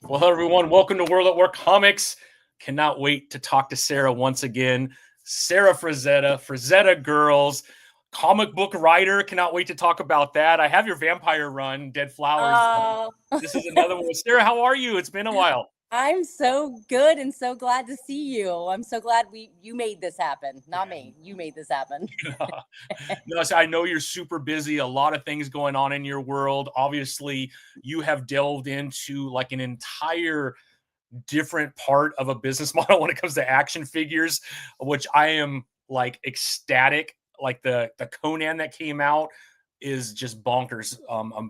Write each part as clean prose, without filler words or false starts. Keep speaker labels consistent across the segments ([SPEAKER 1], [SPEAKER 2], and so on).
[SPEAKER 1] Well, hello, everyone. Welcome to World at War Comics. Cannot wait to talk to Sara once again. Sara Frazetta, Frazetta Girls, comic book writer. Cannot wait to talk about that. I have your vampire run, Dead Flowers. This is another one. Sara, how are you? It's been a while.
[SPEAKER 2] I'm so good and so glad to see you. I'm so glad you made this happen. Not me. You made this happen.
[SPEAKER 1] No, so I know you're super busy. A lot of things going on in your world. Obviously, you have delved into like an entire different part of a business model when it comes to action figures, which I am like ecstatic. Like the Conan that came out is just bonkers,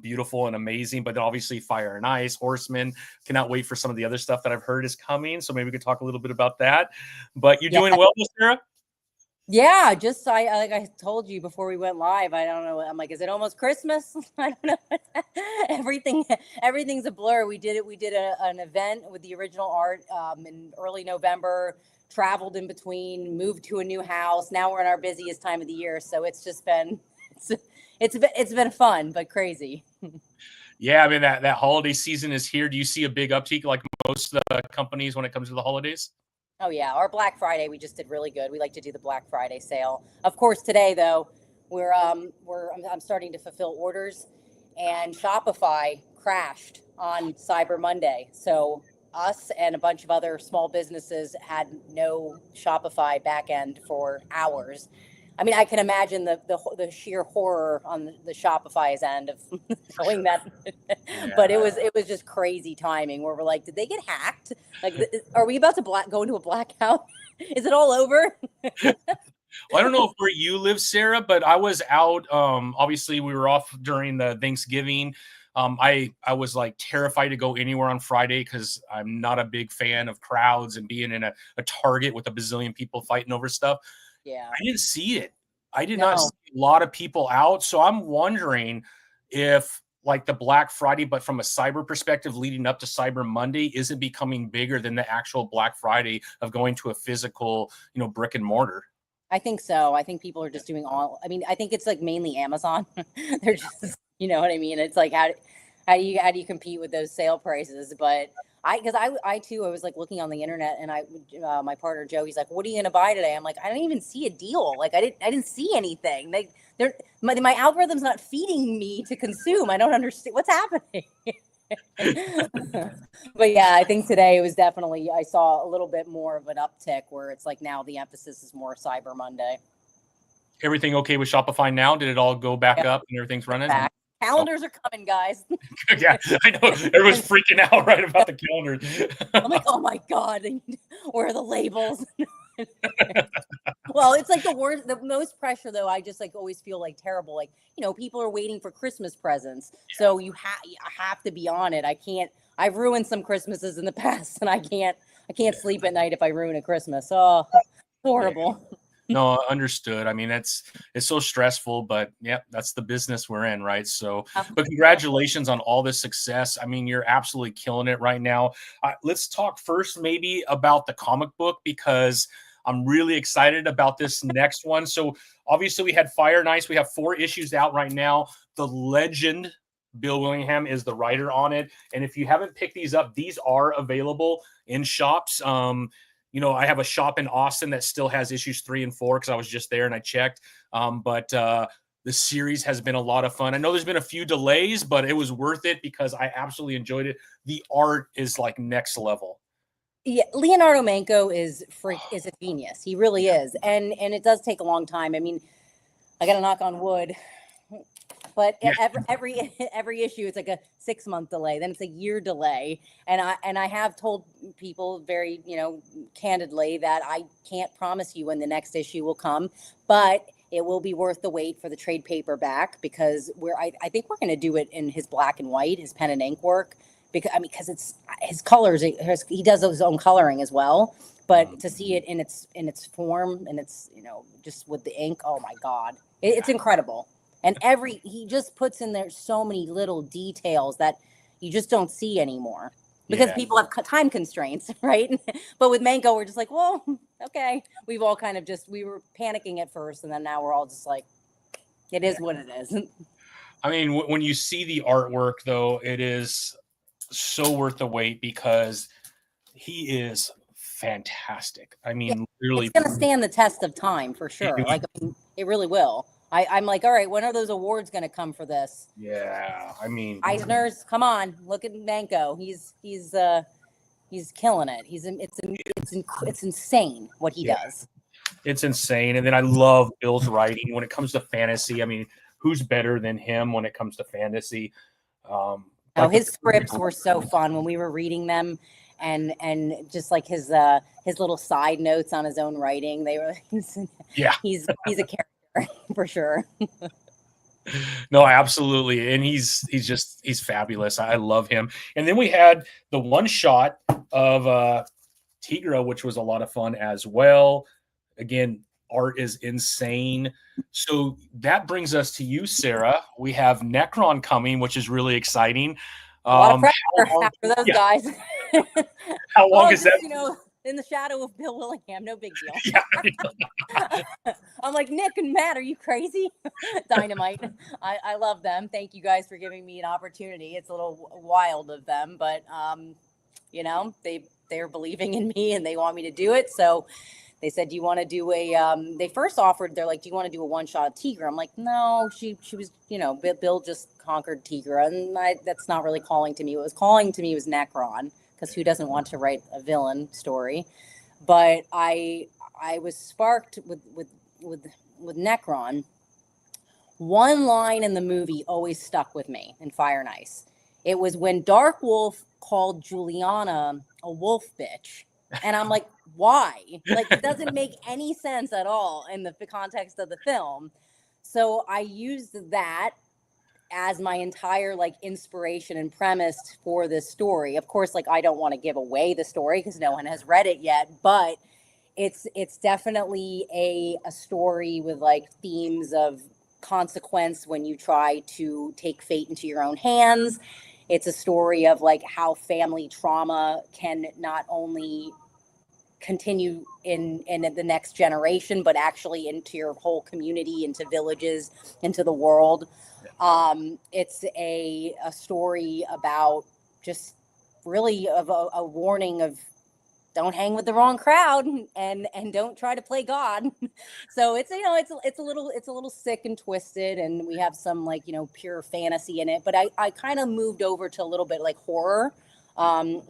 [SPEAKER 1] beautiful and amazing. But obviously, Fire and Ice, Horseman. Cannot wait for some of the other stuff that I've heard is coming. So maybe we could talk a little bit about that. But you doing well, Sara?
[SPEAKER 2] Yeah, just like I told you before we went live. I don't know. I'm like, is it almost Christmas? I don't know. Everything's a blur. We did an event with the original art in early November. Traveled in between, moved to a new house. Now we're in our busiest time of the year, so it's just been it's been fun but crazy.
[SPEAKER 1] Yeah, I mean that holiday season is here. Do you see a big uptick like most of the companies when it comes to the holidays?
[SPEAKER 2] Oh yeah, our Black Friday we just did really good. We like to do the Black Friday sale. Of course, today though, I'm starting to fulfill orders, and Shopify crashed on Cyber Monday. So us and a bunch of other small businesses had no Shopify backend for hours. I mean, I can imagine the sheer horror on the Shopify's end of knowing that, but it was just crazy timing. Where we're like, did they get hacked? Like, are we about to go into a blackout? Is it all over?
[SPEAKER 1] Well, I don't know where you live, Sara, but I was out. Obviously, we were off during the Thanksgiving. I was like terrified to go anywhere on Friday because I'm not a big fan of crowds and being in a Target with a bazillion people fighting over stuff.
[SPEAKER 2] Yeah.
[SPEAKER 1] I didn't see it. I did not see a lot of people out. So I'm wondering if like the Black Friday, but from a cyber perspective leading up to Cyber Monday, isn't becoming bigger than the actual Black Friday of going to a physical, brick and mortar.
[SPEAKER 2] I think so. I think people are just doing I think it's like mainly Amazon. They're just, you know what I mean? It's like, how do you compete with those sale prices? But I too, I was like looking on the internet, and my partner Joe, he's like, what are you going to buy today? I'm like, I don't even see a deal. Like I didn't see anything. My algorithm's not feeding me to consume. I don't understand what's happening. But yeah, I think today it was definitely, I saw a little bit more of an uptick where it's like now the emphasis is more Cyber Monday.
[SPEAKER 1] Everything okay with Shopify now? Did it all go back up and everything's running?
[SPEAKER 2] Calendars are coming, guys.
[SPEAKER 1] Yeah, I know. Everyone's freaking out right about the calendar.
[SPEAKER 2] I'm like, oh my God, where are the labels? Well, it's like the most pressure though. I just like always feel like terrible. Like, people are waiting for Christmas presents. Yeah. So you have to be on it. I've ruined some Christmases in the past, and I can't sleep at night if I ruin a Christmas. Oh, horrible.
[SPEAKER 1] Yeah. No, understood. I mean, it's so stressful, but yeah, that's the business we're in, right? So, but congratulations on all this success. I mean, you're absolutely killing it right now. Let's talk first maybe about the comic book, because I'm really excited about this next one. So obviously we had Fire and Ice. We have 4 issues out right now. The legend Bill Willingham is the writer on it. And if you haven't picked these up, these are available in shops. I have a shop in Austin that still has issues 3 and 4 because I was just there and I checked. But the series has been a lot of fun. I know there's been a few delays, but it was worth it because I absolutely enjoyed it. The art is like next level.
[SPEAKER 2] Yeah, Leonardo Manco is a genius. He really is, and it does take a long time. I mean, I got to knock on wood, but every issue it's like a 6-month delay, then it's a year delay, and I have told people very candidly that I can't promise you when the next issue will come, but it will be worth the wait for the trade paperback, because I think we're going to do it in his black and white, his pen and ink work. Because it's his colors, he does his own coloring as well. But to see it in its form, and it's just with the ink, oh my God, it's incredible. And he just puts in there so many little details that you just don't see anymore because people have time constraints, right? But with Manco, we're just like, well, okay. We've all kind of we were panicking at first, and then now we're all just like, it is what it is.
[SPEAKER 1] I mean, when you see the artwork, though, it is so worth the wait because he is fantastic. I mean, literally,
[SPEAKER 2] it's going to stand the test of time for sure. Like, I mean, it really will. I'm like, all right, when are those awards going to come for this?
[SPEAKER 1] Yeah, I mean,
[SPEAKER 2] Eisner's, come on, look at Manko. He's killing it. It's insane what he does.
[SPEAKER 1] It's insane. And then I love Bill's writing when it comes to fantasy. I mean, who's better than him when it comes to fantasy?
[SPEAKER 2] His scripts were so fun when we were reading them, and just like his little side notes on his own writing. They were he's a character for sure.
[SPEAKER 1] No, absolutely. And he's fabulous. I love him. And then we had the one shot of Tigra, which was a lot of fun as well. Again, art is insane. So that brings us to you, Sarah. We have Nekron coming, which is really exciting.
[SPEAKER 2] A lot of pressure after those guys.
[SPEAKER 1] How long is that?
[SPEAKER 2] You know, in the shadow of Bill Willingham, no big deal. I'm like, Nick and Matt, are you crazy? Dynamite. I love them. Thank you guys for giving me an opportunity. It's a little wild of them, but you know, they're believing in me and they want me to do it. So they said, do you want to do they first offered, they're like, do you want to do a one shot of Tigra? I'm like, no, she was, you know, Bill just conquered Tigra, and that's not really calling to me. What was calling to me was Nekron, because who doesn't want to write a villain story? But I was sparked with Nekron. One line in the movie always stuck with me in Fire and Ice. It was when Dark Wolf called Juliana a wolf bitch. And I'm like, why? Like, it doesn't make any sense at all in the context of the film. So I used that as my entire like inspiration and premise for this story. Of course, like, I don't want to give away the story because no one has read it yet, but it's definitely a story with like themes of consequence when you try to take fate into your own hands. It's a story of like how family trauma can not only continue in the next generation, but actually into your whole community, into villages, into the world. It's a story about just really of a warning of don't hang with the wrong crowd and don't try to play God. So it's, you know, it's a little sick and twisted, and we have some like, you know, pure fantasy in it, but I kind of moved over to a little bit like horror,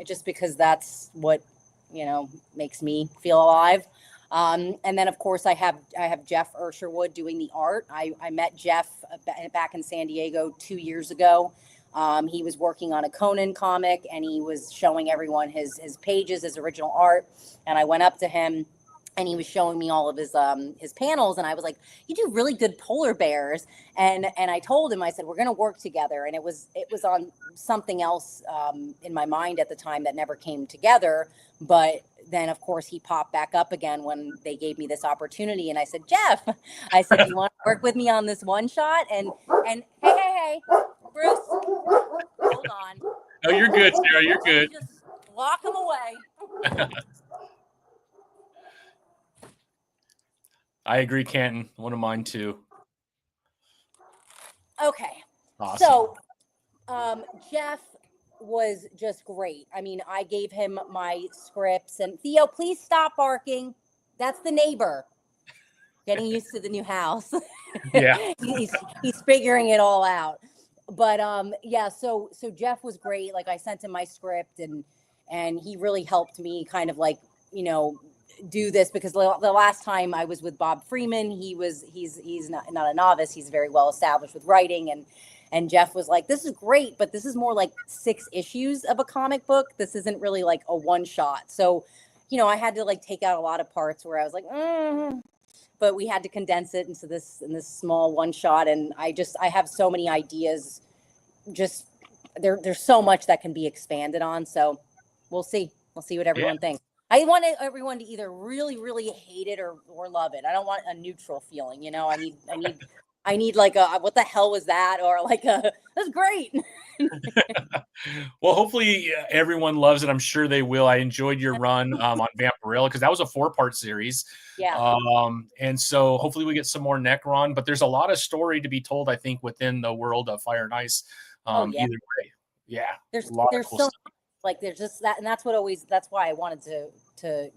[SPEAKER 2] just because that's what, you know, makes me feel alive. And then of course I have Jeff Ursherwood doing the art. I met Jeff back in San Diego 2 years ago. He was working on a Conan comic, and he was showing everyone his pages, his original art. And I went up to him, and he was showing me all of his panels, and I was like, you do really good polar bears. And I told him, I said, we're going to work together. And it was on something else in my mind at the time that never came together. But then of course he popped back up again when they gave me this opportunity. And I said, Jeff, I said, do you want to work with me on this one shot? And hey, Bruce, hold on.
[SPEAKER 1] No, you're good, Sarah. You're good.
[SPEAKER 2] Just lock him away.
[SPEAKER 1] I agree, Canton. One of mine too.
[SPEAKER 2] Okay.
[SPEAKER 1] Awesome.
[SPEAKER 2] So, Jeff was just great. I mean, I gave him my scripts, and Theo, please stop barking. That's the neighbor getting used to the new house.
[SPEAKER 1] Yeah.
[SPEAKER 2] he's figuring it all out. But yeah, so Jeff was great. Like, I sent him my script, and he really helped me kind of like, you know, do this, because the last time I was with Bob Freeman, he's not a novice. He's very well established with writing, and Jeff was like, this is great, but this is more like 6 issues of a comic book. This isn't really like a one shot. So, you know, I had to like take out a lot of parts where I was like, but we had to condense it into this small one shot. And I have so many ideas. Just there's so much that can be expanded on. So we'll see what everyone thinks. I want everyone to either really, really hate it or love it. I don't want a neutral feeling. You know, I need like a, what the hell was that? Or like that's great.
[SPEAKER 1] Well, hopefully everyone loves it. I'm sure they will. I enjoyed your run on Vampirella, because that was a 4-part series.
[SPEAKER 2] Yeah.
[SPEAKER 1] And so hopefully we get some more Nekron, but there's a lot of story to be told, I think, within the world of Fire and Ice. Either way. Yeah.
[SPEAKER 2] There's
[SPEAKER 1] Cool
[SPEAKER 2] so
[SPEAKER 1] stuff.
[SPEAKER 2] like there's just that, and that's why I wanted to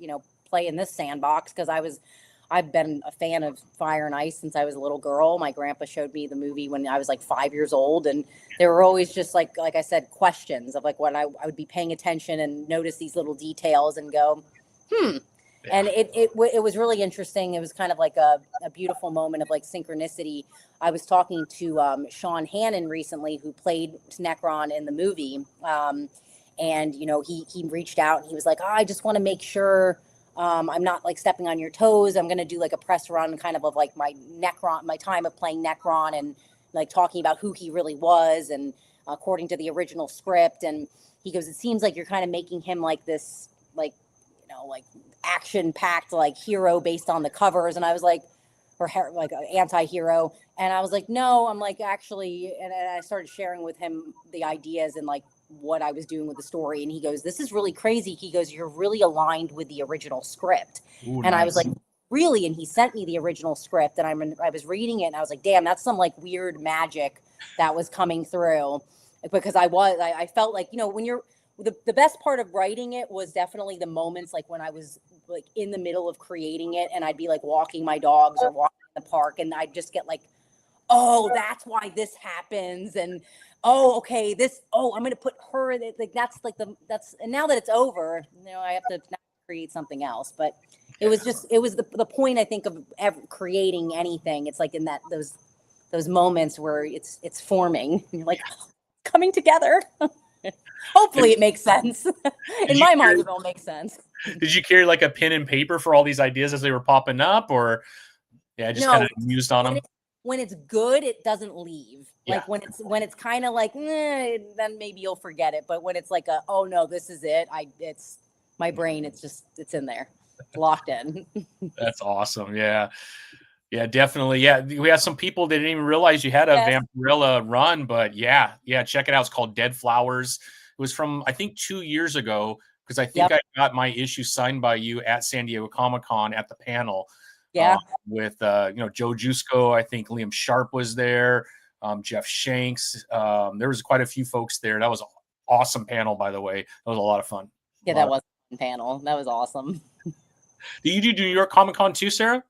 [SPEAKER 2] play in this sandbox, because I've been a fan of Fire and Ice since I was a little girl. My grandpa showed me the movie when I was like 5 years old, and there were always just like I said, questions of like when I would be paying attention and notice these little details and go, yeah. And it was really interesting. It was kind of like a beautiful moment of like synchronicity. I was talking to Sean Hannon recently, who played Nekron in the movie, and he reached out and he was like, I just want to make sure I'm not like stepping on your toes. I'm going to do like a press run kind of like my time of playing Nekron, and like talking about who he really was, and according to the original script. And he goes, it seems like you're kind of making him like this, like, like action packed like hero based on the covers. And I was like, or like an anti-hero. And I was like, no, I'm like, actually, and I started sharing with him the ideas and like what I was doing with the story. And he goes, this is really crazy. He goes, you're really aligned with the original script.
[SPEAKER 1] Ooh,
[SPEAKER 2] and
[SPEAKER 1] nice.
[SPEAKER 2] I was like, really? And he sent me the original script, and I was reading it, and I was like, damn, that's some like weird magic that was coming through, because I felt like, when you're, the best part of writing it was definitely the moments like when I was like in the middle of creating it, and I'd be like walking my dogs or walking in the park, and I'd just get like, oh, that's why this happens. And okay, I'm gonna put her in it. Like that's and now that it's over, I have to now create something else. But it was the point, I think, of creating anything. It's like in those moments where it's forming, and you're like, oh, it's coming together. Hopefully it makes sense. In my mind, it all makes sense.
[SPEAKER 1] Did you carry like a pen and paper for all these ideas as they were popping up, or just kind of mused on them?
[SPEAKER 2] When it's good, it doesn't leave. Like when it's kind of like, then maybe you'll forget it. But when it's like oh no, this is it. It's my brain. It's in there, locked in.
[SPEAKER 1] That's awesome. Yeah. Yeah, definitely. Yeah, we had some people that didn't even realize you had a Vampirella run, but yeah, check it out. It's called Dead Flowers. It was from, I think, 2 years ago, because I think I got my issue signed by you at San Diego Comic-Con at the panel.
[SPEAKER 2] Yeah.
[SPEAKER 1] With Joe Jusko, I think Liam Sharp was there, Jeff Shanks. There was quite a few folks there. That was an awesome panel, by the way. That was a lot of fun.
[SPEAKER 2] Yeah, that was a fun panel. That was awesome.
[SPEAKER 1] Do you do New York Comic-Con too, Sarah?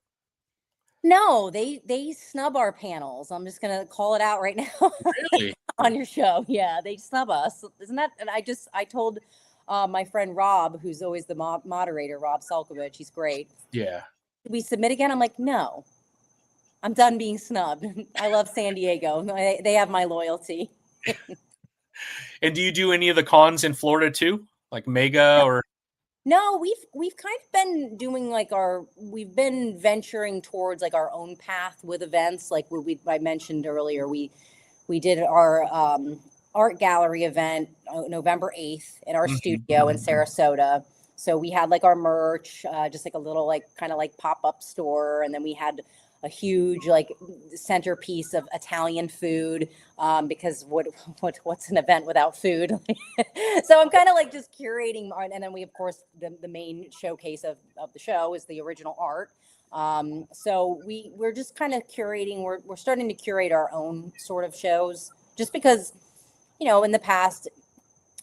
[SPEAKER 2] No, they snub our panels. I'm just gonna call it out right now.
[SPEAKER 1] Really?
[SPEAKER 2] On your show. Yeah, they snub us. Isn't that? And I told my friend Rob, who's always the moderator, Rob Selkovich. He's great.
[SPEAKER 1] Yeah.
[SPEAKER 2] Did we submit again? I'm like, no. I'm done being snubbed. I love San Diego. They have my loyalty.
[SPEAKER 1] And do you do any of the cons in Florida too? Like Mega or?
[SPEAKER 2] No, we've kind of been doing like we've been venturing towards like our own path with events. Like I mentioned earlier, we did our art gallery event November 8th in our studio in Sarasota. So we had like our merch, just like a little like kind of like pop-up store, and then we had a huge like centerpiece of Italian food, because what's an event without food? So I'm kind of like just curating, and then we of course the main showcase of the show is the original art. So we're just kind of curating. We're starting to curate our own sort of shows, just because in the past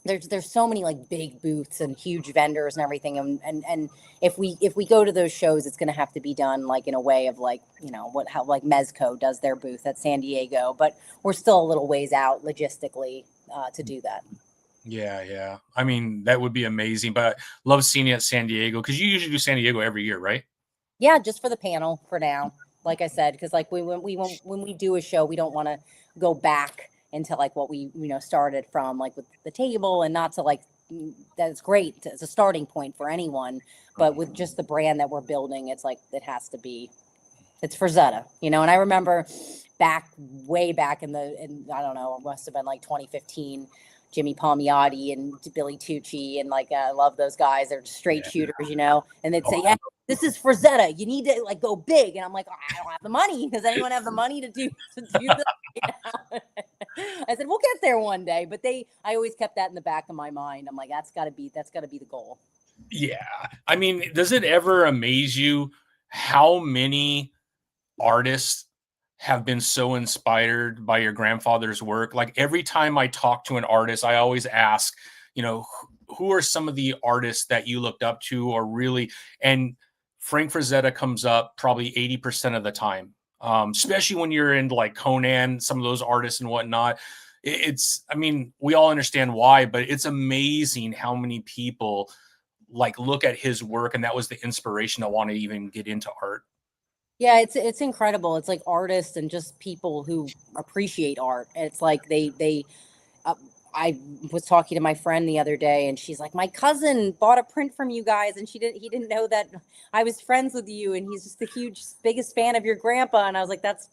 [SPEAKER 2] there's so many like big booths and huge vendors and everything, and if we go to those shows, it's going to have to be done like in a way of like how like Mezco does their booth at San Diego, but we're still a little ways out logistically to do that.
[SPEAKER 1] Yeah. I mean, that would be amazing, but love seeing it at San Diego, because you usually do San Diego every year, right?
[SPEAKER 2] Yeah, just for the panel for now, like I said, because like when we do a show, we don't want to go back into like what we started from, like with the table, and not to like, that's great as a starting point for anyone, but with just the brand that we're building, it's like it's Frazetta, and I remember way back in I don't know, it must have been like 2015, Jimmy Palmiotti and Billy Tucci, and like I love those guys. They're straight shooters, and they'd say, this is Frazetta, you need to like go big. And I'm like, I don't have the money. Does anyone have the money to do this? I said, we'll get there one day. But I always kept that in the back of my mind. I'm like, that's gotta be the goal.
[SPEAKER 1] Yeah. I mean, does it ever amaze you how many artists have been so inspired by your grandfather's work. Like every time I talk to an artist, I always ask, you know, who are some of the artists that you looked up to or really, and Frank Frazetta comes up probably 80% of the time. Especially when you're into like Conan, some of those artists and whatnot. It's, I mean, we all understand why, but it's amazing how many people like look at his work, and that was the inspiration to want to even get into art.
[SPEAKER 2] Yeah, it's incredible. It's like artists and just people who appreciate art. It's like they uh, I was talking to my friend the other day, and she's like, my cousin bought a print from you guys, and he didn't know that I was friends with you, and he's just the biggest fan of your grandpa. And I was like, that's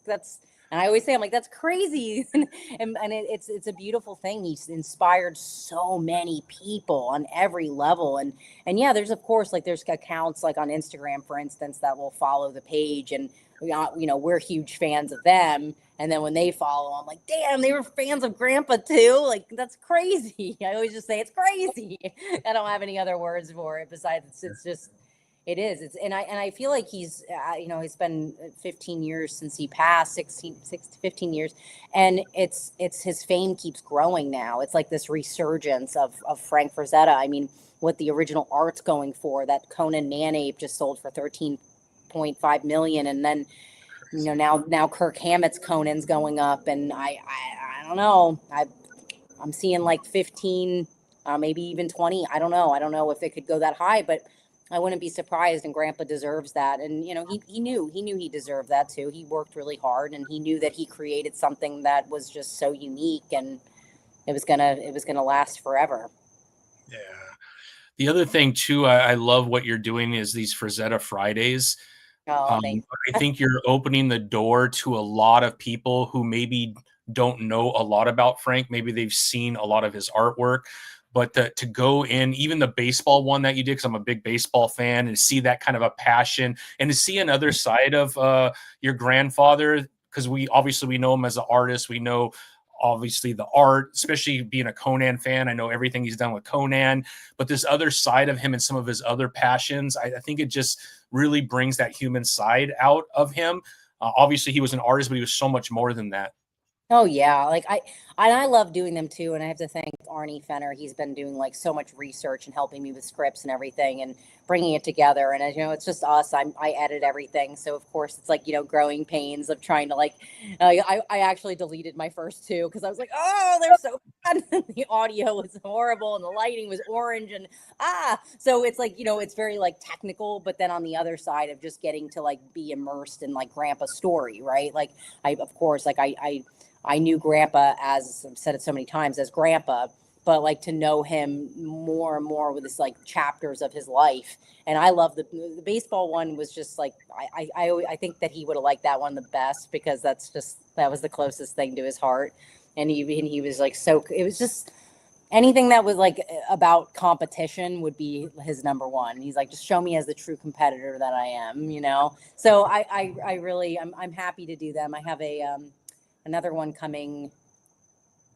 [SPEAKER 2] and I always say, I'm like, that's crazy. It's a beautiful thing. He's inspired so many people on every level. And yeah, there's of course, like there's accounts like on Instagram, for instance, that will follow the page, and we're huge fans of them. And then when they follow, I'm like, damn, they were fans of grandpa too. Like, that's crazy. I always just say it's crazy. I don't have any other words for it besides it's just, it is. And I feel like he's, it's been 15 years since he passed, 6 to 15 years. And it's his fame keeps growing now. It's like this resurgence of Frank Frazetta. I mean, what the original art's going for, that Conan Nanape just sold for 13.5 million. And then, now Kirk Hammett's Conan's going up, and I don't know. I'm seeing like 15, maybe even 20. I don't know if it could go that high, but I wouldn't be surprised. And Grandpa deserves that. And he knew he deserved that too. He worked really hard, and he knew that he created something that was just so unique, and it was gonna last forever.
[SPEAKER 1] Yeah. The other thing too, I love what you're doing is these Frazetta Fridays.
[SPEAKER 2] Oh, thanks.
[SPEAKER 1] I think you're opening the door to a lot of people who maybe don't know a lot about Frank. Maybe they've seen a lot of his artwork, but to go in, even the baseball one that you did, because I'm a big baseball fan, and see that kind of a passion, and to see another side of your grandfather, because we know him as an artist. We know obviously the art, especially being a Conan fan. I know everything he's done with Conan, but this other side of him and some of his other passions, I think it just really brings that human side out of him. Obviously he was an artist, but he was so much more than that.
[SPEAKER 2] Oh yeah, like I love doing them too, and I have to thank Arnie Fenner. He's been doing like so much research and helping me with scripts and everything, and bringing it together. And as you know, it's just us. I edit everything, so of course it's like growing pains of trying to like. I actually deleted my first two because I was like, oh, they're so bad. The audio was horrible, and the lighting was orange, and so it's like it's very like technical, but then on the other side of just getting to like be immersed in like Grandpa's story, right? Like of course, like I knew Grandpa, as I've said it so many times, as Grandpa, but like to know him more and more with this like chapters of his life. And I love the baseball one. Was just like I think that he would have liked that one the best, because that was the closest thing to his heart. And he was like, so it was just anything that was like about competition would be his number one. He's like, just show me as the true competitor that I am, So I really I'm happy to do them. I have another one coming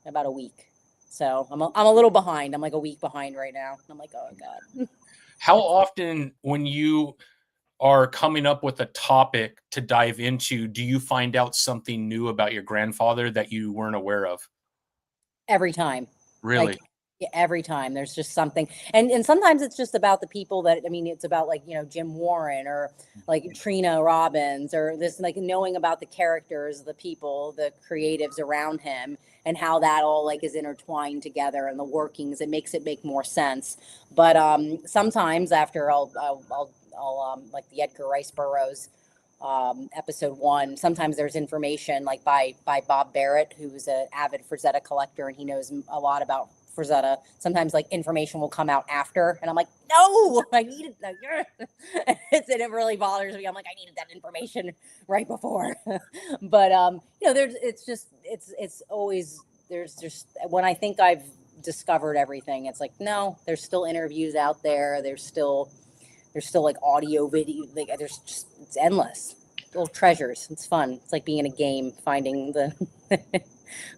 [SPEAKER 2] about a week. So I'm a little behind. I'm like a week behind right now. I'm like, oh God.
[SPEAKER 1] How often, when you are coming up with a topic to dive into, do you find out something new about your grandfather that you weren't aware of?
[SPEAKER 2] Every time.
[SPEAKER 1] Really?
[SPEAKER 2] Like, every time there's just something. And sometimes it's just about the people that, it's about like, Jim Warren or like Trina Robbins, or this, like knowing about the characters, the people, the creatives around him, and how that all like is intertwined together, and the workings, it makes it make more sense. But sometimes after I'll like the Edgar Rice Burroughs episode 1, sometimes there's information like by Bob Barrett, who's an avid Frazetta collector, and he knows a lot about Frazetta. Sometimes like information will come out after, and I'm like, no, I needed that. And it really bothers me. I'm like, I needed that information right before. But it's always, there's just, when I think I've discovered everything, it's like, no, there's still interviews out there. There's still like audio, video, like it's endless. Little treasures. It's fun. It's like being in a game, finding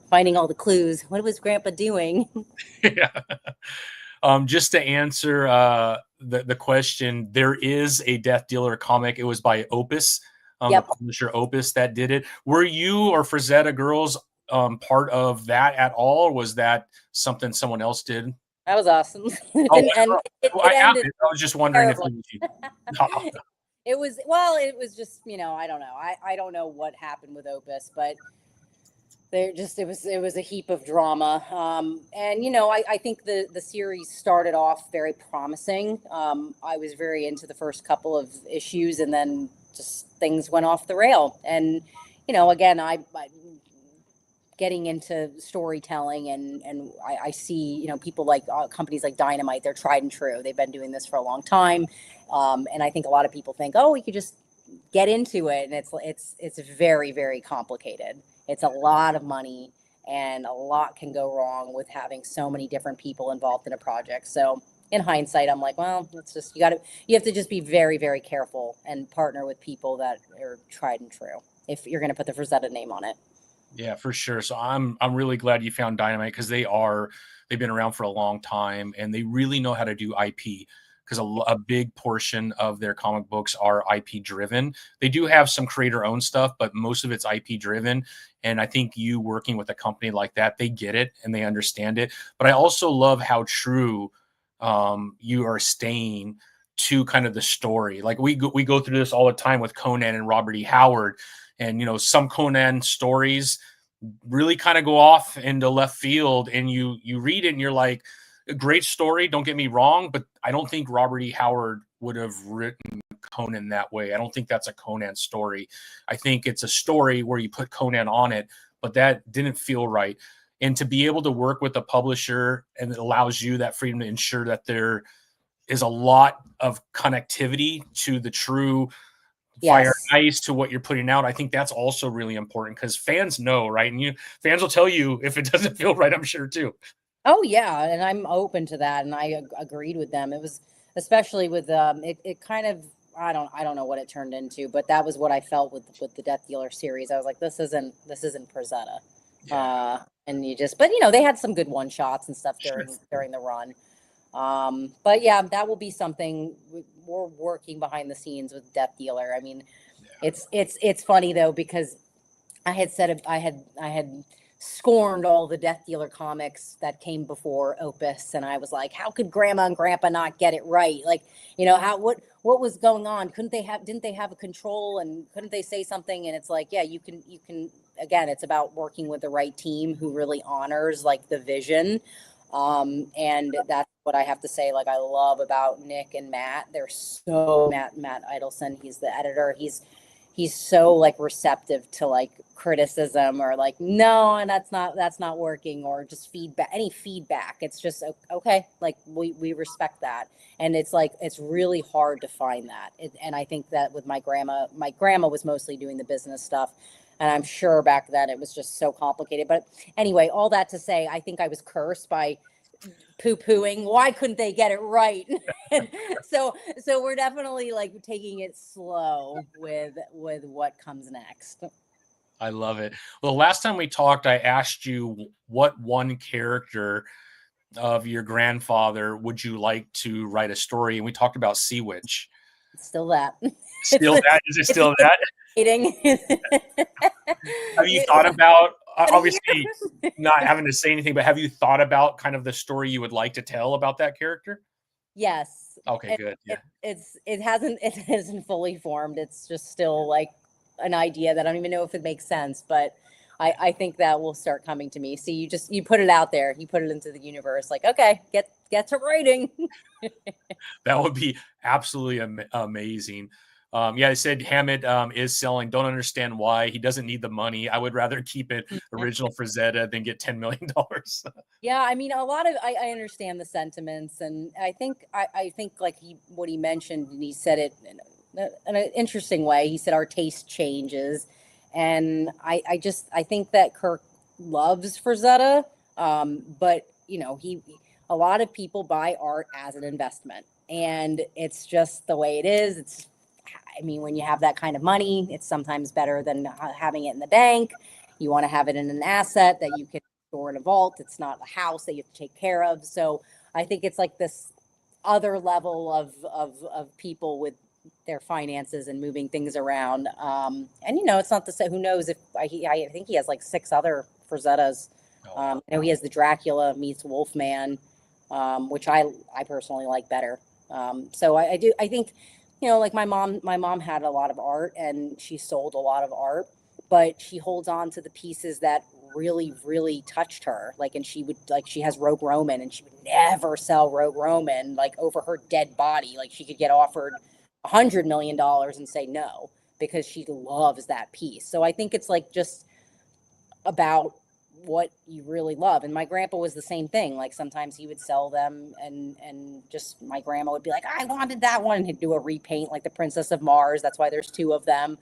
[SPEAKER 2] finding all the clues. What was Grandpa doing?
[SPEAKER 1] Yeah. Just to answer the question, there is a Death Dealer comic. It was by Opus. the publisher Opus that did it. Were you or Frazetta girls part of that at all, or was that something someone else did?
[SPEAKER 2] That was awesome.
[SPEAKER 1] It ended. I was just wondering if it was you.
[SPEAKER 2] It was just, I don't know. I don't know what happened with Opus, but it was a heap of drama. And I think the series started off very promising. I was very into the first couple of issues, and then just things went off the rail. And again, I getting into storytelling, and I see people like companies like Dynamite. They're tried and true. They've been doing this for a long time, and I think a lot of people think, oh, we could just get into it, and it's very, very complicated. It's a lot of money, and a lot can go wrong with having so many different people involved in a project. So in hindsight, I'm like, well, it's just you have to just be very, very careful and partner with people that are tried and true if you're going to put the Frazetta name on it.
[SPEAKER 1] Yeah, for sure. So I'm really glad you found Dynamite, because they've been around for a long time, and they really know how to do IP, because a big portion of their comic books are IP driven. They do have some creator owned stuff, but most of it's IP driven. And I think you working with a company like that, they get it and they understand it. But I also love how true you are staying to kind of the story. Like we go through this all the time with Conan and Robert E. Howard. And, some Conan stories really kind of go off into left field, and you read it and you're like, a great story, don't get me wrong, but I don't think Robert E. Howard would have written Conan that way. I don't think that's a Conan story. I think it's a story where you put Conan on it, but that didn't feel right. And to be able to work with a publisher, and it allows you that freedom to ensure that there is a lot of connectivity to the true Fire and Ice, to what you're putting out. I think that's also really important, because fans know, right? And fans will tell you if it doesn't feel right, I'm sure too.
[SPEAKER 2] Oh yeah, and I'm open to that, and I agreed with them. It was especially with it kind of, I don't know what it turned into, but that was what I felt with the Death Dealer series. I was like, this isn't Frazetta.
[SPEAKER 1] Yeah.
[SPEAKER 2] And but they had some good one shots and stuff during the run. But yeah, that will be something we're working behind the scenes with Death Dealer. I mean, it's funny though, because I had said I had scorned all the Death Dealer comics that came before Opus, and I was like, how could Grandma and Grandpa not get it right? Like, what was going on? Didn't they have a control, and couldn't they say something? And it's like, yeah, you can again, it's about working with the right team who really honors like the vision. And that's what I have to say. Like, I love about Nick and Matt. They're so Matt Idelson. He's the editor. He's so like receptive to like criticism, or like, no, and that's not working, or just any feedback. It's just okay. Like we respect that. And it's like, it's really hard to find that. And I think that with my grandma was mostly doing the business stuff. And I'm sure back then it was just so complicated. But anyway, all that to say, I think I was cursed by poo-pooing. Why couldn't they get it right? so we're definitely like taking it slow with what comes next.
[SPEAKER 1] I love it. Well, the last time we talked, I asked you what one character of your grandfather would you like to write a story, and we talked about Sea Witch.
[SPEAKER 2] Still that.
[SPEAKER 1] Still that? Is it still that? Have you thought about, obviously not having to say anything, but have you thought about kind of the story you would like to tell about that character?
[SPEAKER 2] Yes.
[SPEAKER 1] Okay, good. Yeah.
[SPEAKER 2] It hasn't fully formed. It's just still like an idea that I don't even know if it makes sense, but I think that will start coming to me. So you put it out there, you put it into the universe, like, okay, get to writing.
[SPEAKER 1] That would be absolutely amazing. Yeah, I said Hammett is selling. Don't understand why. He doesn't need the money. I would rather keep it original Frazetta than get $10 million.
[SPEAKER 2] Yeah, I mean, a lot of I understand the sentiments, and I think like what he mentioned, and he said it in an interesting way. He said our taste changes, and I think that Kirk loves Frazetta, but a lot of people buy art as an investment, and it's just the way it is. I mean, when you have that kind of money, it's sometimes better than having it in the bank. You want to have it in an asset that you can store in a vault. It's not a house that you have to take care of. So I think it's like this other level of people with their finances and moving things around. And it's not to say, who knows if I think he has like 6 other Frazettas. I know he has the Dracula meets Wolfman, which I personally like better. So I think, like my mom had a lot of art and she sold a lot of art, but she holds on to the pieces that really, really touched her. And she would, she has Rogue Roman, and she would never sell Rogue Roman, over her dead body. She could get offered $100 million and say no, because she loves that piece. So I think it's just about what you really love. And my grandpa was the same thing. Sometimes he would sell them, and just my grandma would be like, I wanted that one. And he'd do a repaint, like the Princess of Mars. That's why there's 2 of them.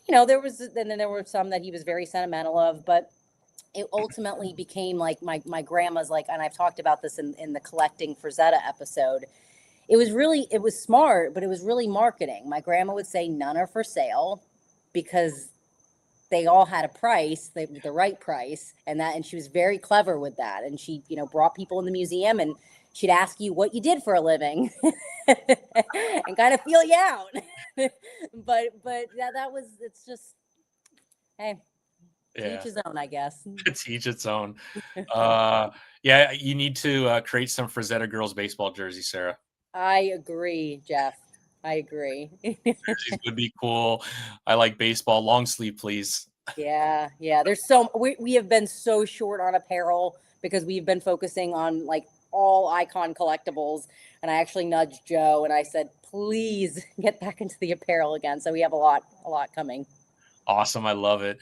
[SPEAKER 2] Then there were some that he was very sentimental of, but it ultimately became my grandma's, and I've talked about this in the Collecting Frazetta episode. It was smart, but it was really marketing. My grandma would say none are for sale because they all had a price, the right price, and she was very clever with that. And she, brought people in the museum, and she'd ask you what you did for a living and kind of feel you out. but it's just, hey, to each his own, I guess.
[SPEAKER 1] To each its own. Yeah, you need to create some Frazetta girls baseball jerseys, Sarah.
[SPEAKER 2] I agree, Jeff. I agree.
[SPEAKER 1] Jerseys would be cool. I like baseball. Long sleeve, please.
[SPEAKER 2] Yeah. There's we have been so short on apparel because we've been focusing on all Icon collectibles. And I actually nudged Joe and I said, please get back into the apparel again. So we have a lot coming.
[SPEAKER 1] Awesome. I love it.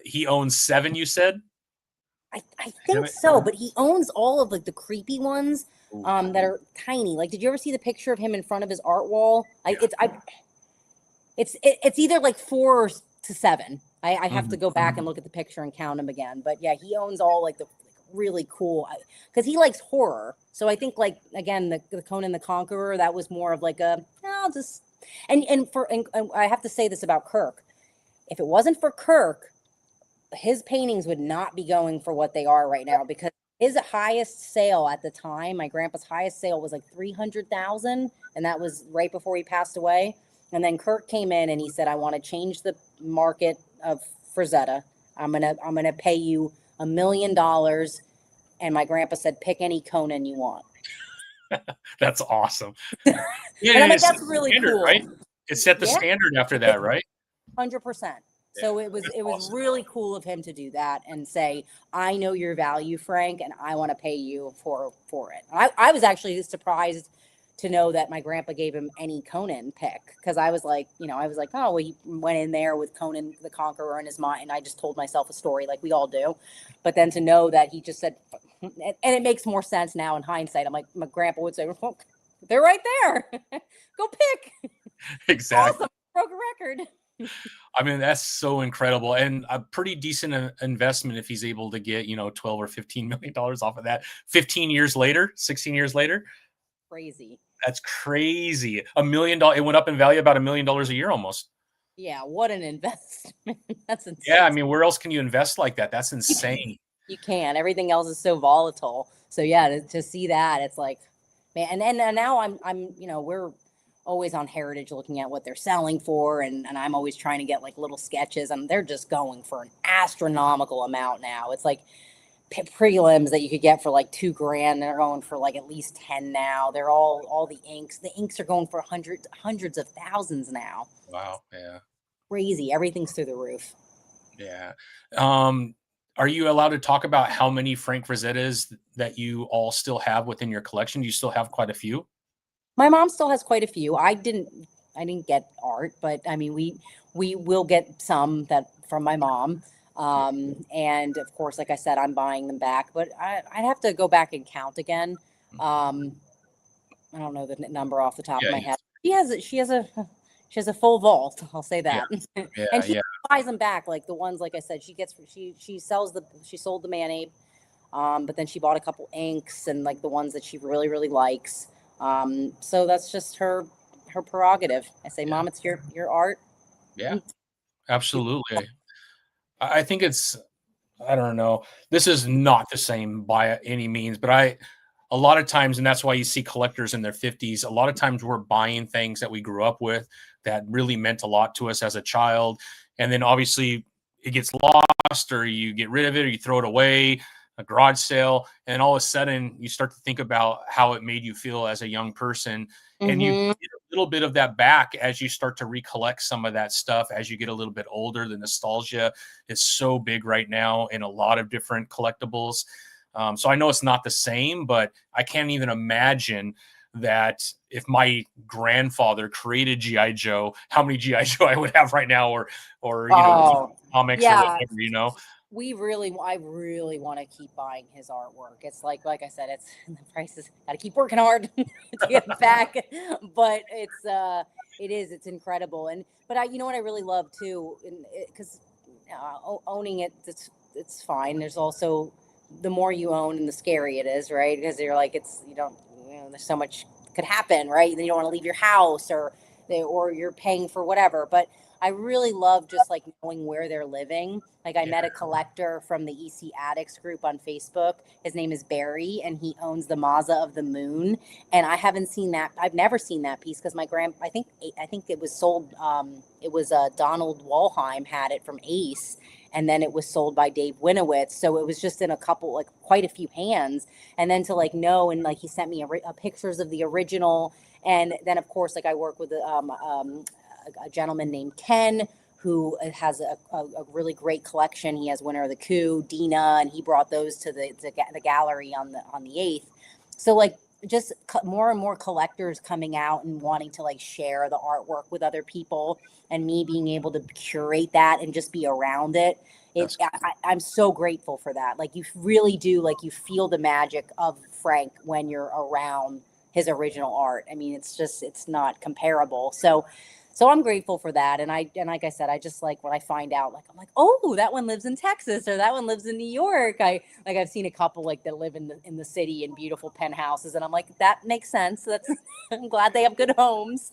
[SPEAKER 1] He owns 7, you said?
[SPEAKER 2] I think so, but he owns all of the creepy ones that are tiny. Did you ever see the picture of him in front of his art wall? It's either 4 to 7. I have to go back and look at the picture and count them again. But yeah, he owns all the really cool, because he likes horror. So I think again, the Conan the Conqueror, that was more of I'll just, and I have to say this about Kirk. If it wasn't for Kirk, his paintings would not be going for what they are right now, because his highest sale at the time, my grandpa's highest sale was 300,000, and that was right before he passed away. And then Kirk came in and he said, I want to change the market of Frazetta. I'm gonna pay you $1 million. And my grandpa said, pick any Conan you want.
[SPEAKER 1] That's awesome.
[SPEAKER 2] Yeah, and that's really
[SPEAKER 1] standard,
[SPEAKER 2] cool,
[SPEAKER 1] right? It set the standard after that, right?
[SPEAKER 2] 100%. So it was awesome. Really cool of him to do that and say, I know your value, Frank, and I want to pay you for it. I was actually surprised to know that my grandpa gave him any Conan pick, because I was oh, well, he went in there with Conan the Conqueror in his mind, and I just told myself a story like we all do. But then to know that he just said, and it makes more sense now in hindsight. I'm my grandpa would say, well, they're right there. Go pick.
[SPEAKER 1] Exactly.
[SPEAKER 2] Awesome. Broke a record.
[SPEAKER 1] I mean, that's so incredible, and a pretty decent investment if he's able to get, 12 or $15 million off of that 15 years later, 16 years later.
[SPEAKER 2] Crazy.
[SPEAKER 1] That's crazy. $1 million. It went up in value about $1 million a year almost.
[SPEAKER 2] Yeah. What an investment. That's insane.
[SPEAKER 1] Yeah. I mean, where else can you invest like that? That's insane.
[SPEAKER 2] You can. Everything else is so volatile. So yeah, to see that, it's man. And now I'm, we're always on Heritage looking at what they're selling for. And I'm always trying to get little sketches, and they're just going for an astronomical amount now. It's prelims that you could get for $2,000. They're going for at least 10 now. They're all the inks. The inks are going for hundreds of thousands now.
[SPEAKER 1] Wow. Yeah.
[SPEAKER 2] Crazy. Everything's through the roof.
[SPEAKER 1] Yeah. Are you allowed to talk about how many Frank Frazettas that you all still have within your collection? Do you still have quite a few?
[SPEAKER 2] My mom still has quite a few. I didn't get art, but I mean, we will get some from my mom. And of course, like I said, I'm buying them back, but I'd have to go back and count again. I don't know the number off the top of my head. She has a full vault. I'll say that.
[SPEAKER 1] Yeah.
[SPEAKER 2] And she buys them back. The ones, like I said, she sold the Mayonnaise. But then she bought a couple inks and the ones that she really, really likes. So that's just her prerogative. I say, Mom, it's your art.
[SPEAKER 1] Yeah, absolutely. I think I don't know. This is not the same by any means, but a lot of times, and that's why you see collectors in their 50s, a lot of times we're buying things that we grew up with that really meant a lot to us as a child. And then obviously it gets lost, or you get rid of it, or you throw it away, a garage sale. And all of a sudden you start to think about how it made you feel as a young person. And you get a little bit of that back as you start to recollect some of that stuff as you get a little bit older. The nostalgia is so big right now in a lot of different collectibles. So I know it's not the same, but I can't even imagine that if my grandfather created G.I. Joe, how many G.I. Joe I would have right now, or comics or whatever.
[SPEAKER 2] I really want to keep buying his artwork. It's like I said, it's the prices. Got to keep working hard to get it back, but it's incredible. But you know what I really love too, because owning it's fine. There's also the more you own and the scary it is, right? Because you're like, there's so much could happen, right? Then you don't want to leave your house, or you're paying for whatever. But I really love just like knowing where they're living. Like I met a collector from the EC Addicts group on Facebook. His name is Barry, and he owns the Mazza of the Moon. And I haven't seen that. I've never seen that piece because I think it was sold. It was Donald Walheim had it from Ace. And then it was sold by Dave Winowitz. So it was just in quite a few hands. And then to know, and he sent me pictures of the original. And then of course, I work with a gentleman named Ken, who has a really great collection. He has Winner of the Coup, Dina, and he brought those to the gallery on the 8th. So just more and more collectors coming out and wanting to share the artwork with other people, and me being able to curate that and just be around it. I'm so grateful for that. You really do, you feel the magic of Frank when you're around his original art. I mean, it's not comparable. So I'm grateful for that. And like I said, I just when I find out, I'm like, oh, that one lives in Texas, or that one lives in New York. I've seen a couple that live in the city in beautiful penthouses, and I'm like, that makes sense. I'm glad they have good homes.